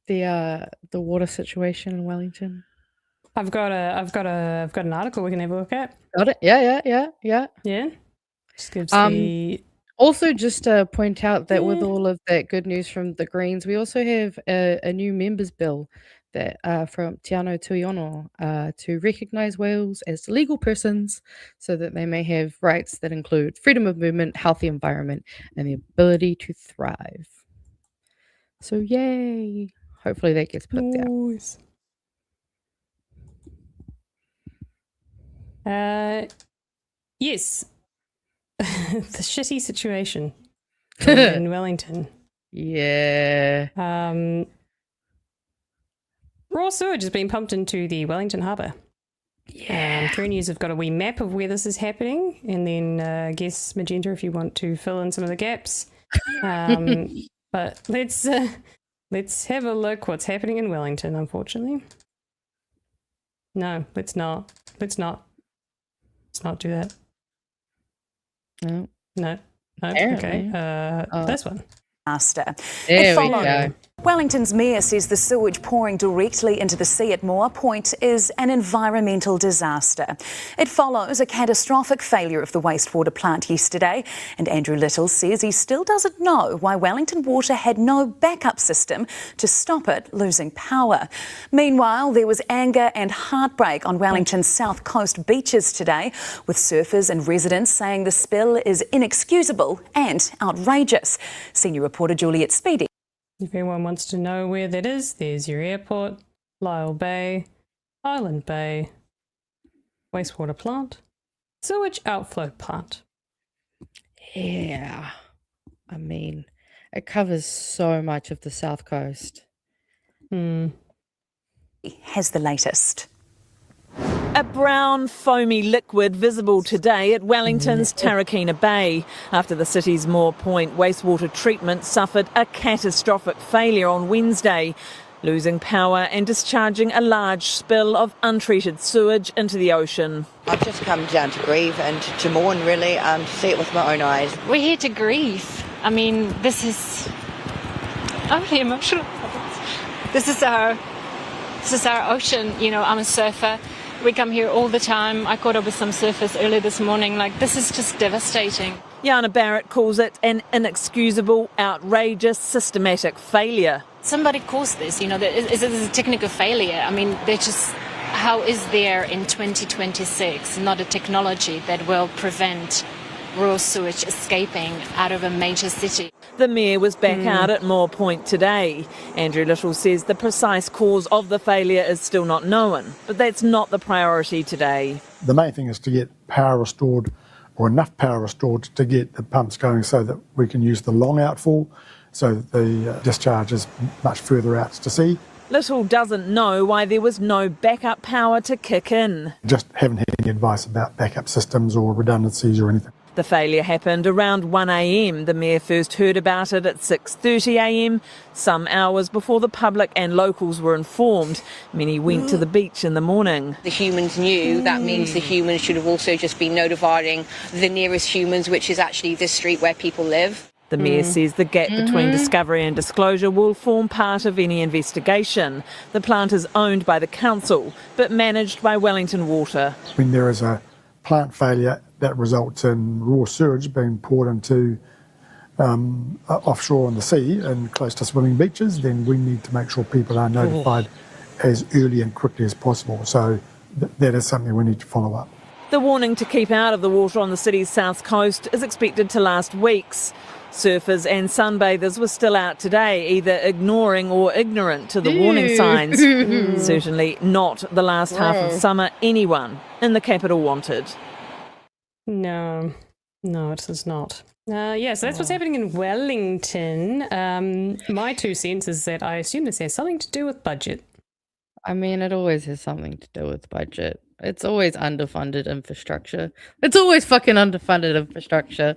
the water situation in Wellington. I've got an article we can have a look at. Got it? Yeah. Yeah. Just gives the Also, just to point out that with all of that good news from the Greens, we also have a new members bill that from Te Ano Tuiono to recognise whales as legal persons so that they may have rights that include freedom of movement, healthy environment, and the ability to thrive. So yay! Hopefully that gets put down. Yes. The shitty situation in Wellington. Yeah. Raw sewage has been pumped into the Wellington Habour. Yeah. 3 News have got a wee map of where this is happening, and then I guess Magenta if you want to fill in some of the gaps. But let's have a look what's happening in Wellington, unfortunately. No, let's not. Let's not do that. No. Okay. This one. It followed. Wellington's mayor says the sewage pouring directly into the sea at Moore Point is an environmental disaster. It follows a catastrophic failure of the wastewater plant yesterday, and Andrew Little says he still doesn't know why Wellington Water had no backup system to stop it losing power. Meanwhile, there was anger and heartbreak on Wellington's south coast beaches today, with surfers and residents saying the spill is inexcusable and outrageous. Senior reporter Juliet Speedy. If anyone wants to know where that is, there's your airport, Lyle Bay, Island Bay, wastewater plant, sewage outflow plant. Yeah. I mean, it covers so much of the south coast. Has the latest. A brown, foamy liquid visible today at Wellington's Taranaki Bay after the city's Moore Point wastewater treatment suffered a catastrophic failure on Wednesday, losing power and discharging a large spill of untreated sewage into the ocean. I've just come down to grieve and to mourn, really, to see it with my own eyes. We're here to grieve. I mean, this is... I'm really emotional. This is our ocean. You know, I'm a surfer. We come here all the time. I caught up with some surfers earlier this morning. Like, this is just devastating. Yana Barrett calls it an inexcusable, outrageous, systematic failure. Somebody caused this, you know, this is a technical failure. I mean, they're just, how is there in 2026 not a technology that will prevent raw sewage escaping out of a major city? The mayor was back out at Moore Point today. Andrew Little says the precise cause of the failure is still not known, but that's not the priority today. The main thing is to get power restored or enough power restored to get the pumps going so that we can use the long outfall, so that the discharge is much further out to sea. Little doesn't know why there was no backup power to kick in. Just haven't had any advice about backup systems or redundancies or anything. The failure happened around 1 a.m. The Mayor first heard about it at 6:30 a.m, some hours before the public and locals were informed. Many went to the beach in the morning. The humans knew, that means the humans should have also just been notifying the nearest humans, which is actually the street where people live. The Mayor says the gap between discovery and disclosure will form part of any investigation. The plant is owned by the council, but managed by Wellington Water. When there is a plant failure that results in raw sewage being poured into offshore in the sea and close to swimming beaches, then we need to make sure people are notified as early and quickly as possible. So that is something we need to follow up. The warning to keep out of the water on the city's south coast is expected to last weeks. Surfers and sunbathers were still out today, either ignoring or ignorant to the warning signs. Certainly not the last half of summer anyone in the capital wanted. No, it is not. So that's what's happening in Wellington. My 2 cents is that I assume this has something to do with budget. I mean, it always has something to do with budget. It's always underfunded infrastructure. It's always fucking underfunded infrastructure.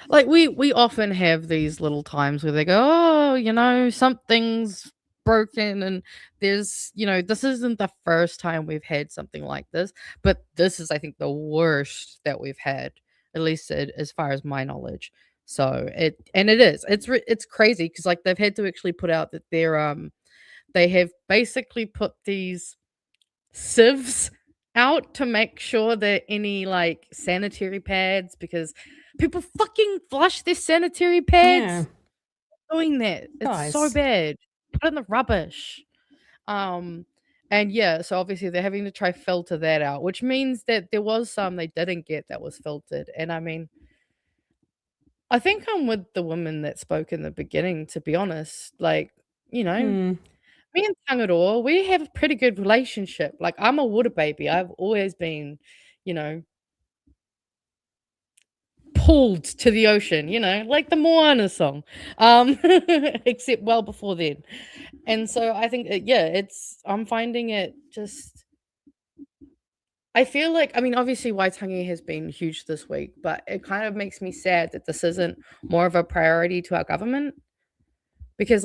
We often have these little times where they go, oh, something's broken, and there's, this isn't the first time we've had something like this, but this is, I think, the worst that we've had, at least as far as my knowledge. So it's crazy because they've had to actually put out that they have basically put these sieves out to make sure that any sanitary pads, because people fucking flush their sanitary pads. Doing that, it's so bad. Put it in the rubbish. So obviously they're having to try filter that out, which means that there was some they didn't get that was filtered. And I mean, I think I'm with the woman that spoke in the beginning, to be honest. Me and Tangaroa, we have a pretty good relationship. I'm a water baby. I've always been, pulled to the ocean, like the Moana song, except well before then. And so I think, I'm finding it just, I feel like, obviously Waitangi has been huge this week, but it kind of makes me sad that this isn't more of a priority to our government, because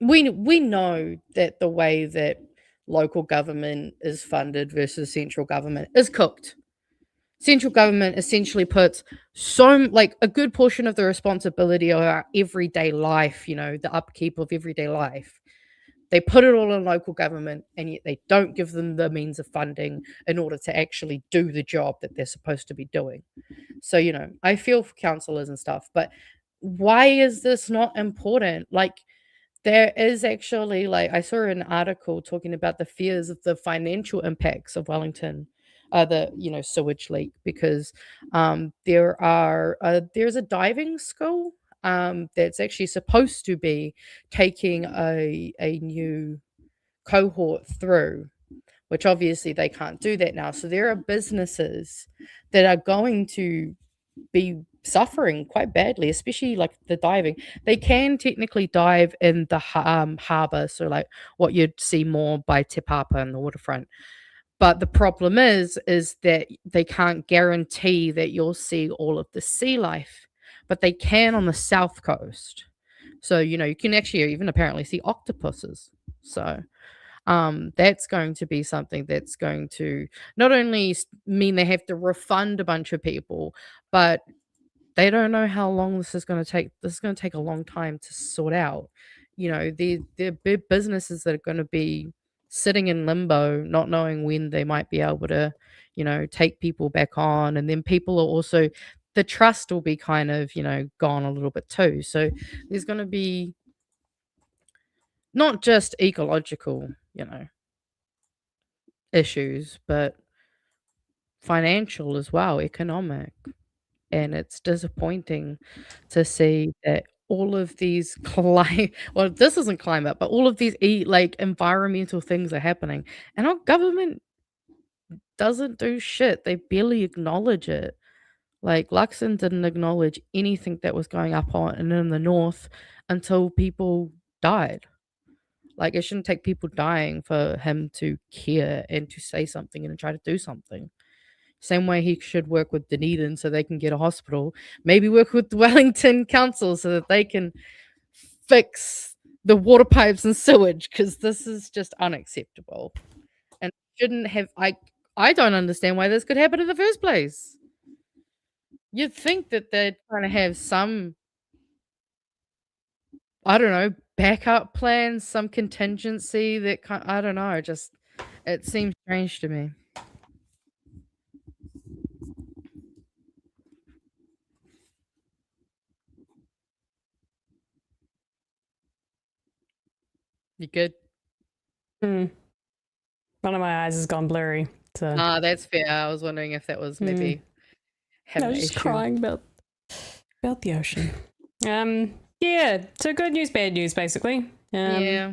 we know that the way that local government is funded versus central government is cooked. Central government essentially puts a good portion of the responsibility of our everyday life, the upkeep of everyday life. They put it all in local government, and yet they don't give them the means of funding in order to actually do the job that they're supposed to be doing. So, I feel for councillors and stuff, but why is this not important? There is actually, I saw an article talking about the fears of the financial impacts of Wellington, the sewage leak, because there's a diving school that's actually supposed to be taking a new cohort through, which obviously they can't do that now. So there are businesses that are going to be suffering quite badly, especially the diving. They can technically dive in the harbour, so what you'd see more by Te Papa and the waterfront. But the problem is that they can't guarantee that you'll see all of the sea life, but they can on the south coast. So, you can actually even apparently see octopuses. So that's going to be something that's going to not only mean they have to refund a bunch of people, but they don't know how long this is going to take. This is going to take a long time to sort out. They're big businesses that are going to be sitting in limbo, not knowing when they might be able to, take people back on. And then people are also, the trust will be kind of, gone a little bit too. So there's going to be not just ecological, issues, but financial as well, economic. And it's disappointing to see that all of these this isn't climate, but all of these environmental things are happening, and our government doesn't do shit. They barely acknowledge it. Like Luxon didn't acknowledge anything that was going up on and in the north until people died. Like it shouldn't take people dying for him to care and to say something and try to do something. Same way he should work with Dunedin so they can get a hospital. Maybe work with the Wellington Council so that they can fix the water pipes and sewage, because this is just unacceptable. And shouldn't have I don't understand why this could happen in the first place. You'd think that they're trying to have some, I don't know, backup plans, some contingency that I don't know, just it seems strange to me. You good? One of my eyes has gone blurry. So. That's fair. I was wondering if that was maybe I was just crying about the ocean. Yeah, so good news, bad news, basically. Yeah.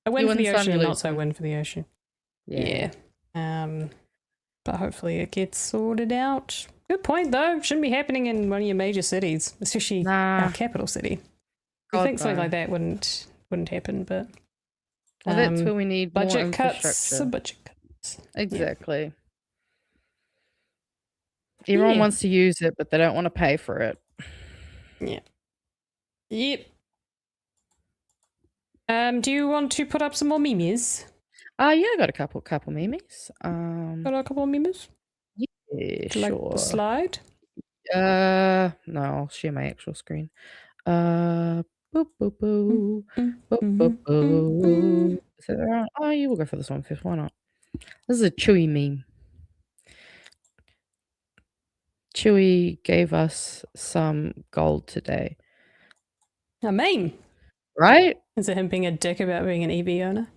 A win for the ocean and not so a win for the ocean. Yeah. But hopefully it gets sorted out. Good point, though. Shouldn't be happening in one of your major cities, especially our capital city. I think something like that wouldn't happen, but well, that's where we need budget more cuts. infrastructure. Budget cuts. Exactly. Everyone wants to use it, but they don't want to pay for it. Yeah. Yep. Do you want to put up some more memes? Yeah, I got a couple memes. Got a couple of memes? Yeah, sure. Like the slide? No, I'll share my actual screen. Boop, boop, boop. Boop, boop, boop. Is that right? Oh, you will go for this one first. Why not? This is a Chewy meme. Chewy gave us some gold today. A meme? Right? Is it him being a dick about being an EV owner?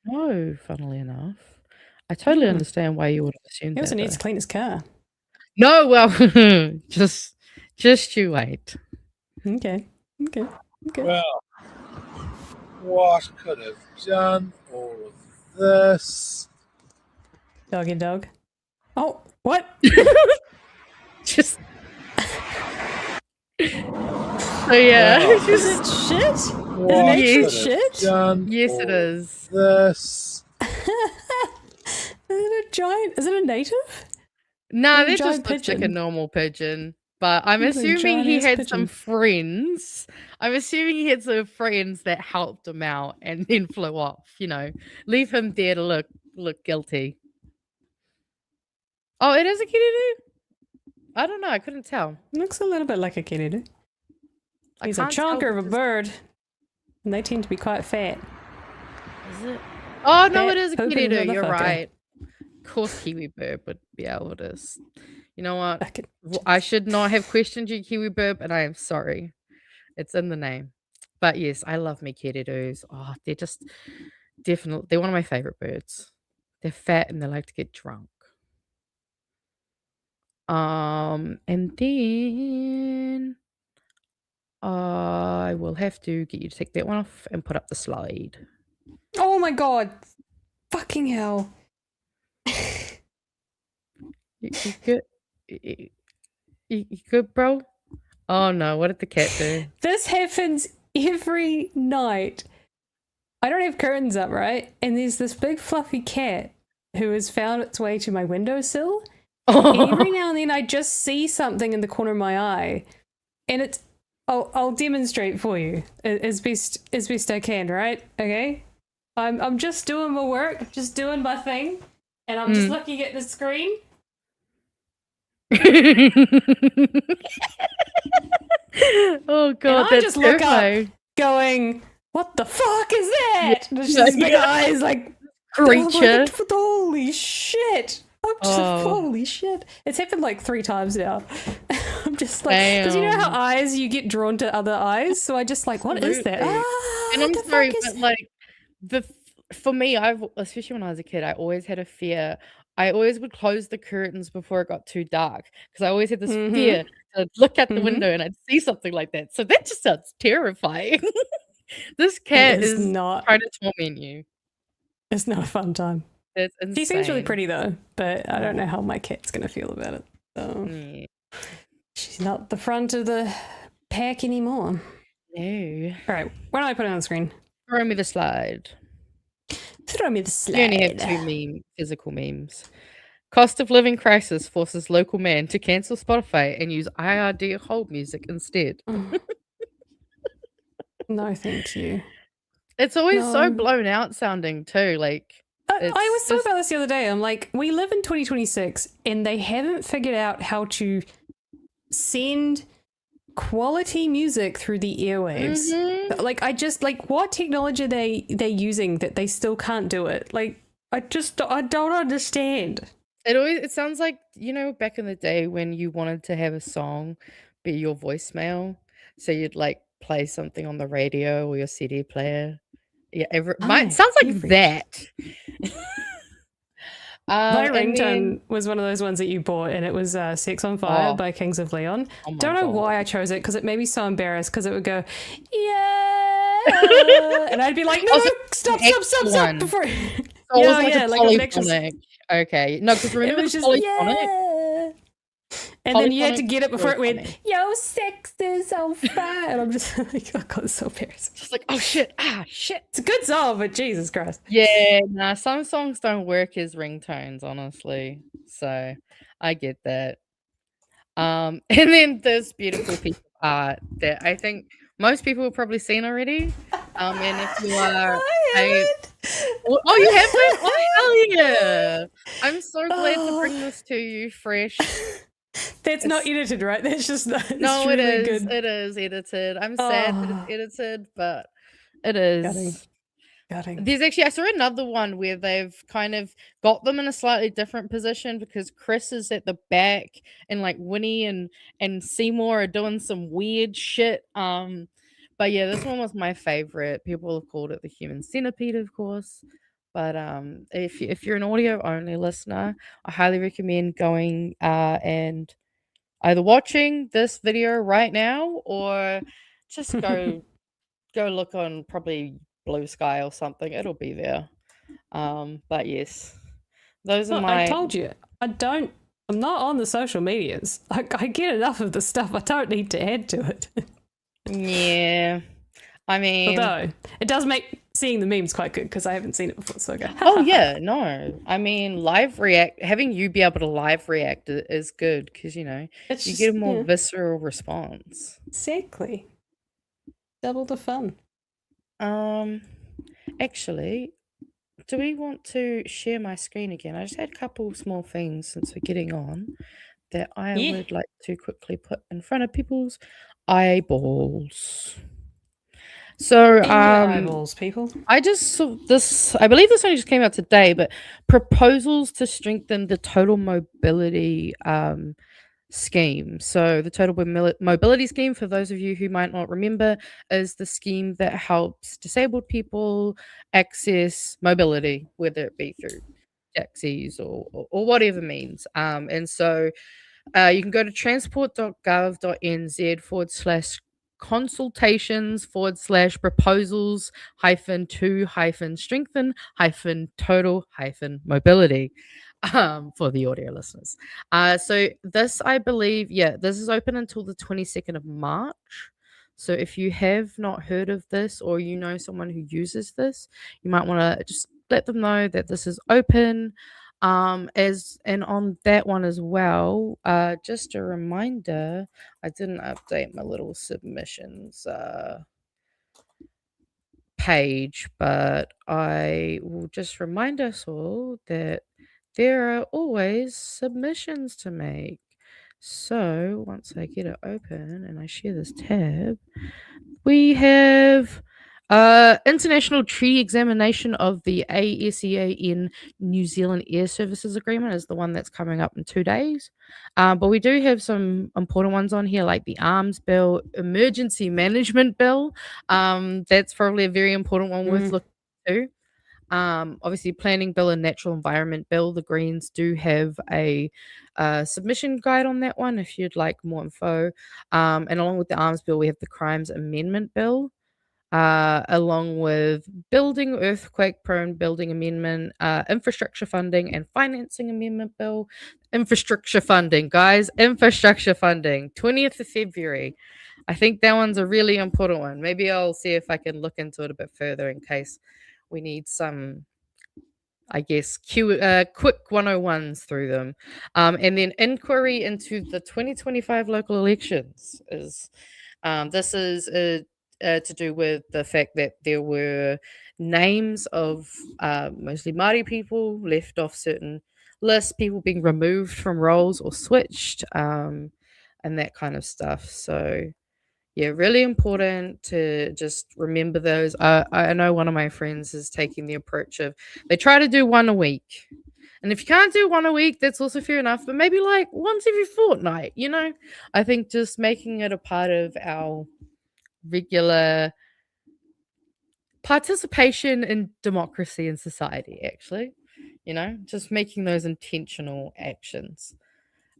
No, funnily enough. I totally understand why you would have assumed He also that. needs to clean his car. No, well, just you wait. Okay. Well, what could have done all of this? Doggy dog. Oh, what? Just. So yeah, is it shit? Is it actually shit? Yes, it is. This. Is it a giant? Is it a native? No, that giant just looks like a pigeon? normal pigeon. But I'm It's a assuming he giant-ass had pigeon. some friends. I'm assuming he had some friends that helped him out and then flew off. Leave him there to look guilty. Oh, it is a kitty. I don't know. I couldn't tell. Looks a little bit like a kitty. He's a can't tell chonker of a because- bird, and they tend to be quite fat. Is it? Oh no, Fat it is a pooping kitty. You're motherfucker. right. Of course, Kiwi Burb would be able to. You know what? I should not have questioned you, Kiwi Burb, and I am sorry. It's in the name. But yes, I love me kitty-doos. Oh, they're just definitely, they're one of my favorite birds. They're fat and they like to get drunk. And then I will have to get you to take that one off and put up the slide. Oh my god! Fucking hell! You good? You good, bro? Oh no, what did the cat do? This happens every night. I don't have curtains up, right? And there's this big fluffy cat who has found its way to my windowsill. And every now and then I just see something in the corner of my eye. And it's I'll demonstrate for you as best I can, right? Okay? I'm just doing my work, just doing my thing, and I'm just looking at the screen. Oh god, And I that's just look terrifying. up, going, "What the fuck is that?" And it's just big eyes, like Creature. like, holy shit! I'm just Oh. holy shit! It's happened like 3 times now. I'm just like, because you know how eyes you get drawn to other eyes, so I just like, what is that? Absolutely. Ah, And what I'm the sorry, fuck is but like for me, especially when I was a kid, I always had a fear. I always would close the curtains before it got too dark because I always had this fear to look out the window and I'd see something like that. So that just sounds terrifying. This cat is is not trying to torment you. It's not a fun time. That's insane. She seems really pretty though, but I don't know how my cat's gonna feel about it. So she's not the front of the pack anymore. No. All right, why don't I put it on the screen? Throw me the slide. Throw me the slide. You only have 2 physical memes. Cost of living crisis forces local man to cancel Spotify and use IRD hold music instead. No, thank you. It's always so No. blown out sounding too. Like I was talking about this the other day. I'm like, we live in 2026 and they haven't figured out how to send quality music through the airwaves. Like, what technology are they using that they still can't do it? Like, I don't understand. It sounds like, back in the day when you wanted to have a song be your voicemail. So you'd like play something on the radio or your CD player. Yeah, sounds like that. My And ringtone then- was one of those ones that you bought, and it was Sex on Fire by Kings of Leon. Oh my Don't know God. why I chose it, because it made me so embarrassed, because it would go, yeah, and I'd be like, no, stop, Excellent. before. So it was like a like it was an extra- polyphonic. Okay. No, because remember it was the just, polyphonic? yeah. And then you had to Polyphonic get it before it went, funny. yo, sex is on fire. And I'm just like, oh God, it's so embarrassing. Just like, oh shit, shit. It's a good song, but Jesus Christ. Yeah, nah, some songs don't work as ringtones, honestly. So I get that. And then this beautiful piece of art that I think most people have probably seen already. And if you are oh, you haven't? Oh, hell yeah. I'm so glad to bring this to you fresh. That's not edited, right? That's just No, really it is. good. It is edited. I'm sad that it's edited, but it is. Gutting. There's actually, I saw another one where they've kind of got them in a slightly different position because Chris is at the back and like Winnie and Seymour are doing some weird shit. But yeah, this one was my favorite. People have called it the human centipede, of course. But if you're an audio only listener, I highly recommend going and either watching this video right now or just go look on probably Blue Sky or something. It'll be there. But yes, those are Look, my. I told you, I'm not on the social medias. I get enough of the stuff. I don't need to add to it. Yeah, I mean, Although it does make seeing the memes quite good because I haven't seen it before. So I go, oh yeah, no, I mean, having you be able to live react is good because you It's you just- get a more yeah. visceral response. Exactly. Double the fun. Actually, do we want to share my screen again? I just had a couple small things since we're getting on that I Yeah. would like to quickly put in front of people's eyeballs. So, In your eyeballs, people. I just saw this. I believe this only just came out today, but proposals to strengthen the total mobility scheme. So, the total mobility scheme, for those of you who might not remember, is the scheme that helps disabled people access mobility, whether it be through taxis or whatever means. And so, you can go to transport.gov.nz/consultations/proposals -to-strengthen-total-mobility for the audio listeners. So this, I believe, this is open until the 22nd of March. So if you have not heard of this or you know someone who uses this, you might want to just let them know that this is open. And on that one as well, just a reminder, I didn't update my little submissions page, but I will just remind us all that there are always submissions to make. So once I get it open and I share this tab, we have international treaty examination of the ASEA in New Zealand Air Services Agreement is the one that's coming up in 2 days. But we do have some important ones on here, like the Arms Bill, Emergency Management Bill. That's probably a very important one worth looking to. Obviously, Planning Bill and Natural Environment Bill. The Greens do have a submission guide on that one if you'd like more info. And along with the Arms Bill, we have the Crimes Amendment Bill. along with building earthquake-prone building amendment, infrastructure funding and financing amendment bill. Infrastructure funding, guys, infrastructure funding, 20th of February. I think that one's a really important one. Maybe I'll see if I can look into it a bit further in case we need some, I guess, quick 101s through them. And then inquiry into the 2025 local elections is this is to do with the fact that there were names of mostly Māori people left off certain lists, people being removed from roles or switched, and that kind of stuff. So yeah, really important to just remember those. I know one of my friends is taking the approach of they try to do one a week. And if you can't do one a week, that's also fair enough. But maybe like once every fortnight, you know? I think just making it a part of our regular participation in democracy and society, actually. You know, just making those intentional actions.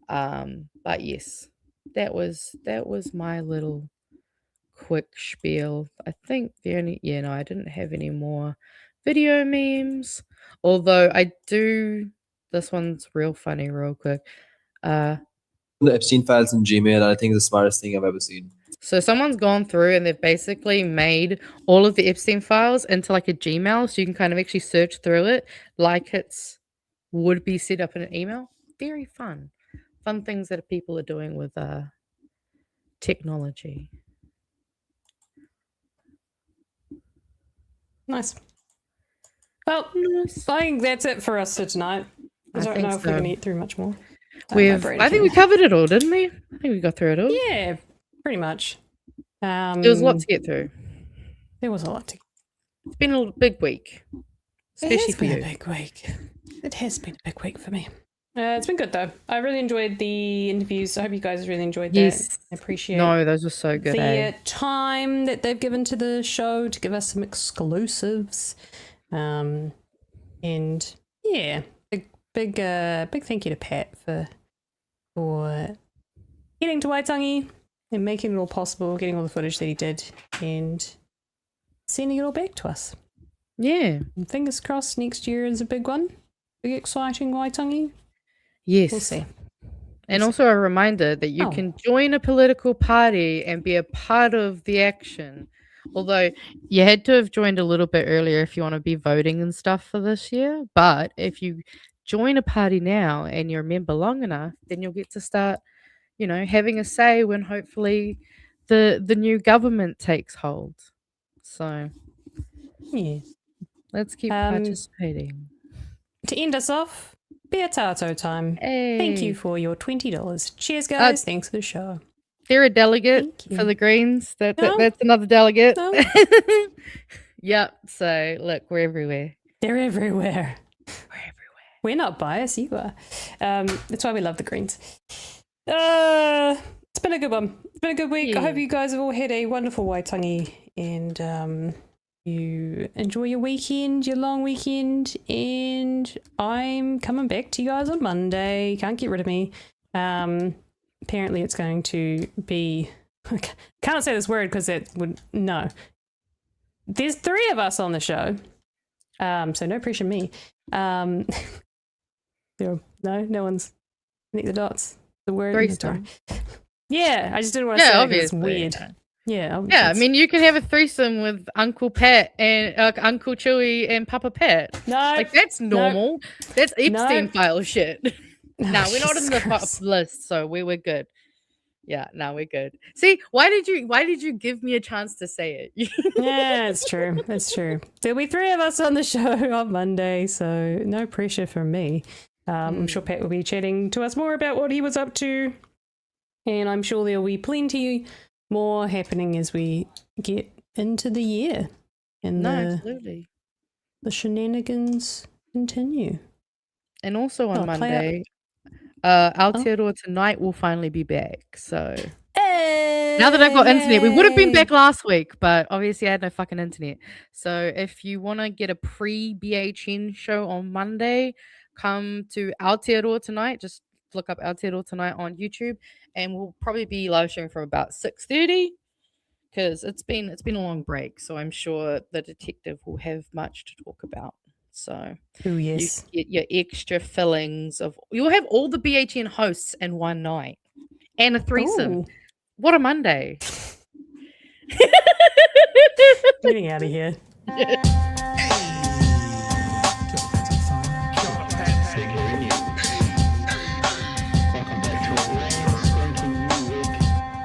But yes, that was my little quick spiel. I think I didn't have any more video memes, although I do. This one's real funny, real quick. The Epstein files in Gmail, I think, is the smartest thing I've ever seen. So someone's gone through and they've basically made all of the Epstein files into like a Gmail, so you can kind of actually search through it like it's would be set up in an email. Very fun things that people are doing with technology. Nice. Well, I think that's it for us for tonight. I don't know if we can eat through much more. I think we covered it all, didn't we? I think we got through it all. Yeah, pretty much. There was a lot to get through. There was a lot to. It's been a big week, especially for you. It has been a big week. It has been a big week for me. It's been good though. I really enjoyed the interviews. I hope you guys really enjoyed that. Yes. I appreciate. No, those were so good. The time that they've given to the show to give us some exclusives, and yeah, big thank you to Pat for getting to Waitangi and making it all possible, getting all the footage that he did, and sending it all back to us. Yeah. And fingers crossed next year is a big one. Big exciting Waitangi. Yes. We'll see. And also a reminder that you can join a political party and be a part of the action. Although you had to have joined a little bit earlier if you want to be voting and stuff for this year. But if you join a party now and you're a member long enough, then you'll get to start, you know, having a say when hopefully the new government takes hold. So yeah, let's keep participating. To end us off, beer tato time. Thank you for your $20. Cheers, guys. Thanks for the show. They're a delegate for the Greens. That's another delegate. No. Yep. So look, we're everywhere. They're everywhere. We're not biased, you are. That's why we love the Greens. It's been a good one. It's been a good week. I hope you guys have all had a wonderful Waitangi and you enjoy your weekend, your long weekend, and I'm coming back to you guys on Monday. Can't get rid of me. Apparently it's going to be... I can't say this word because it would... No. There's 3 of us on the show. So no pressure me. No one's connect the dots. The word. Threesome. Yeah, I just didn't want to say it 'cause it's obviously. weird. Yeah, Yeah, I mean, you can have a threesome with Uncle Pat and Uncle Chewy and Papa Pat. No, like that's normal. That's Epstein No. file shit. No, we're not in the Jesus Christ. list, so we're good. Yeah, no, we're good. See, why did you give me a chance to say it? Yeah, it's true. It's true. There'll be 3 of us on the show on Monday, so no pressure from me. I'm sure Pat will be chatting to us more about what he was up to, and I'm sure there'll be plenty more happening as we get into the year. And absolutely. The shenanigans continue. And also on Oh, play Monday, Aotearoa Tonight will finally be back. So now that I've got internet, we would have been back last week, but obviously I had no fucking internet. So if you want to get a pre-BHN show on Monday, come to Aotearoa Tonight. Just look up Aotearoa Tonight on YouTube, and we'll probably be live streaming from about 6:30. because it's been a long break, so I'm sure the detective will have much to talk about. So Oh yes, you get your extra fillings of. You'll have all the BHN hosts in one night and a threesome. Ooh. What a Monday! Getting out of here.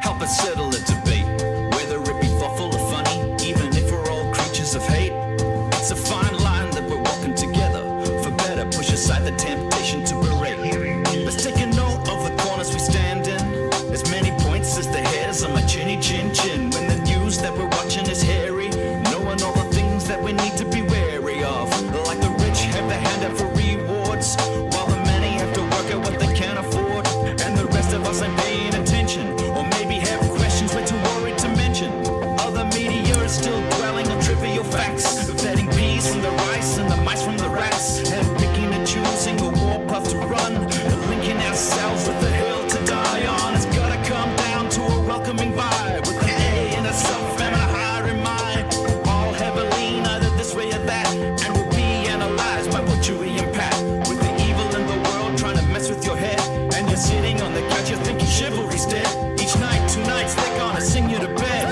Help us settle a debate, whether it be thoughtful or funny, even if we're all creatures of hate. It's a fine line that we're walking together. For better, push aside the temptation to berate. Let's take a note of the corners we stand in. As many points as the hairs on my chinny chin chin. When the news that we're watching is hairy, knowing all the things that we need to be wary of. Like the rich have the hand out for rewards, while the many have to work out what they can't afford. And the rest of us ain't paying attention, or maybe have questions we're too worried to mention. Other media is still dwelling on trivial facts, vetting peas from the rice and the mice from the rats, and picking and choosing a warpath to run, and linking ourselves with the hill to die on. It's gotta come down to a welcoming vibe, with an A and a self and a higher in mind. All have a lean either this way or that, and will be analyzed by butchery and pat. With the evil in the world trying to mess with your head, and you're sitting on the couch, you're thinking chivalry's dead. Each night, 2 nights, they're gonna sing you to bed.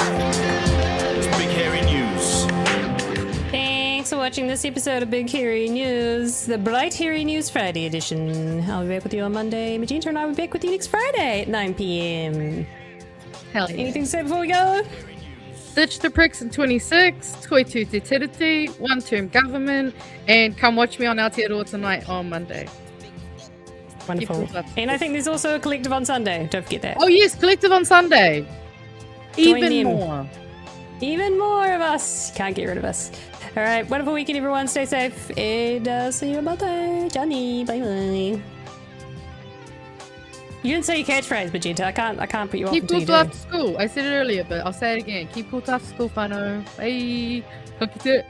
It's Big Hairy News. Thanks for watching this episode of Big Hairy News, the Bright Hairy News Friday edition. I'll be back with you on Monday. Magenta and I will be back with you next Friday at 9 p.m. Hell yeah. Anything to say before we go? Ditch the pricks in 26, Toitu Te Tiriti, one-term government, and come watch me on Aotearoa tonight on Monday. Wonderful. And I think there's also a collective on Sunday. Don't forget that. Oh yes, collective on Sunday. Join Even them. more. Even more of us. Can't get rid of us. All right. Wonderful weekend, everyone. Stay safe. And see you on Monday. Johnny. Bye bye. You didn't say your catchphrase, Magenta. I can't put you off Keep until cool you till do. after school. I said it earlier, but I'll say it again. Keep cool till after school, whānau. Bye. Ka kite.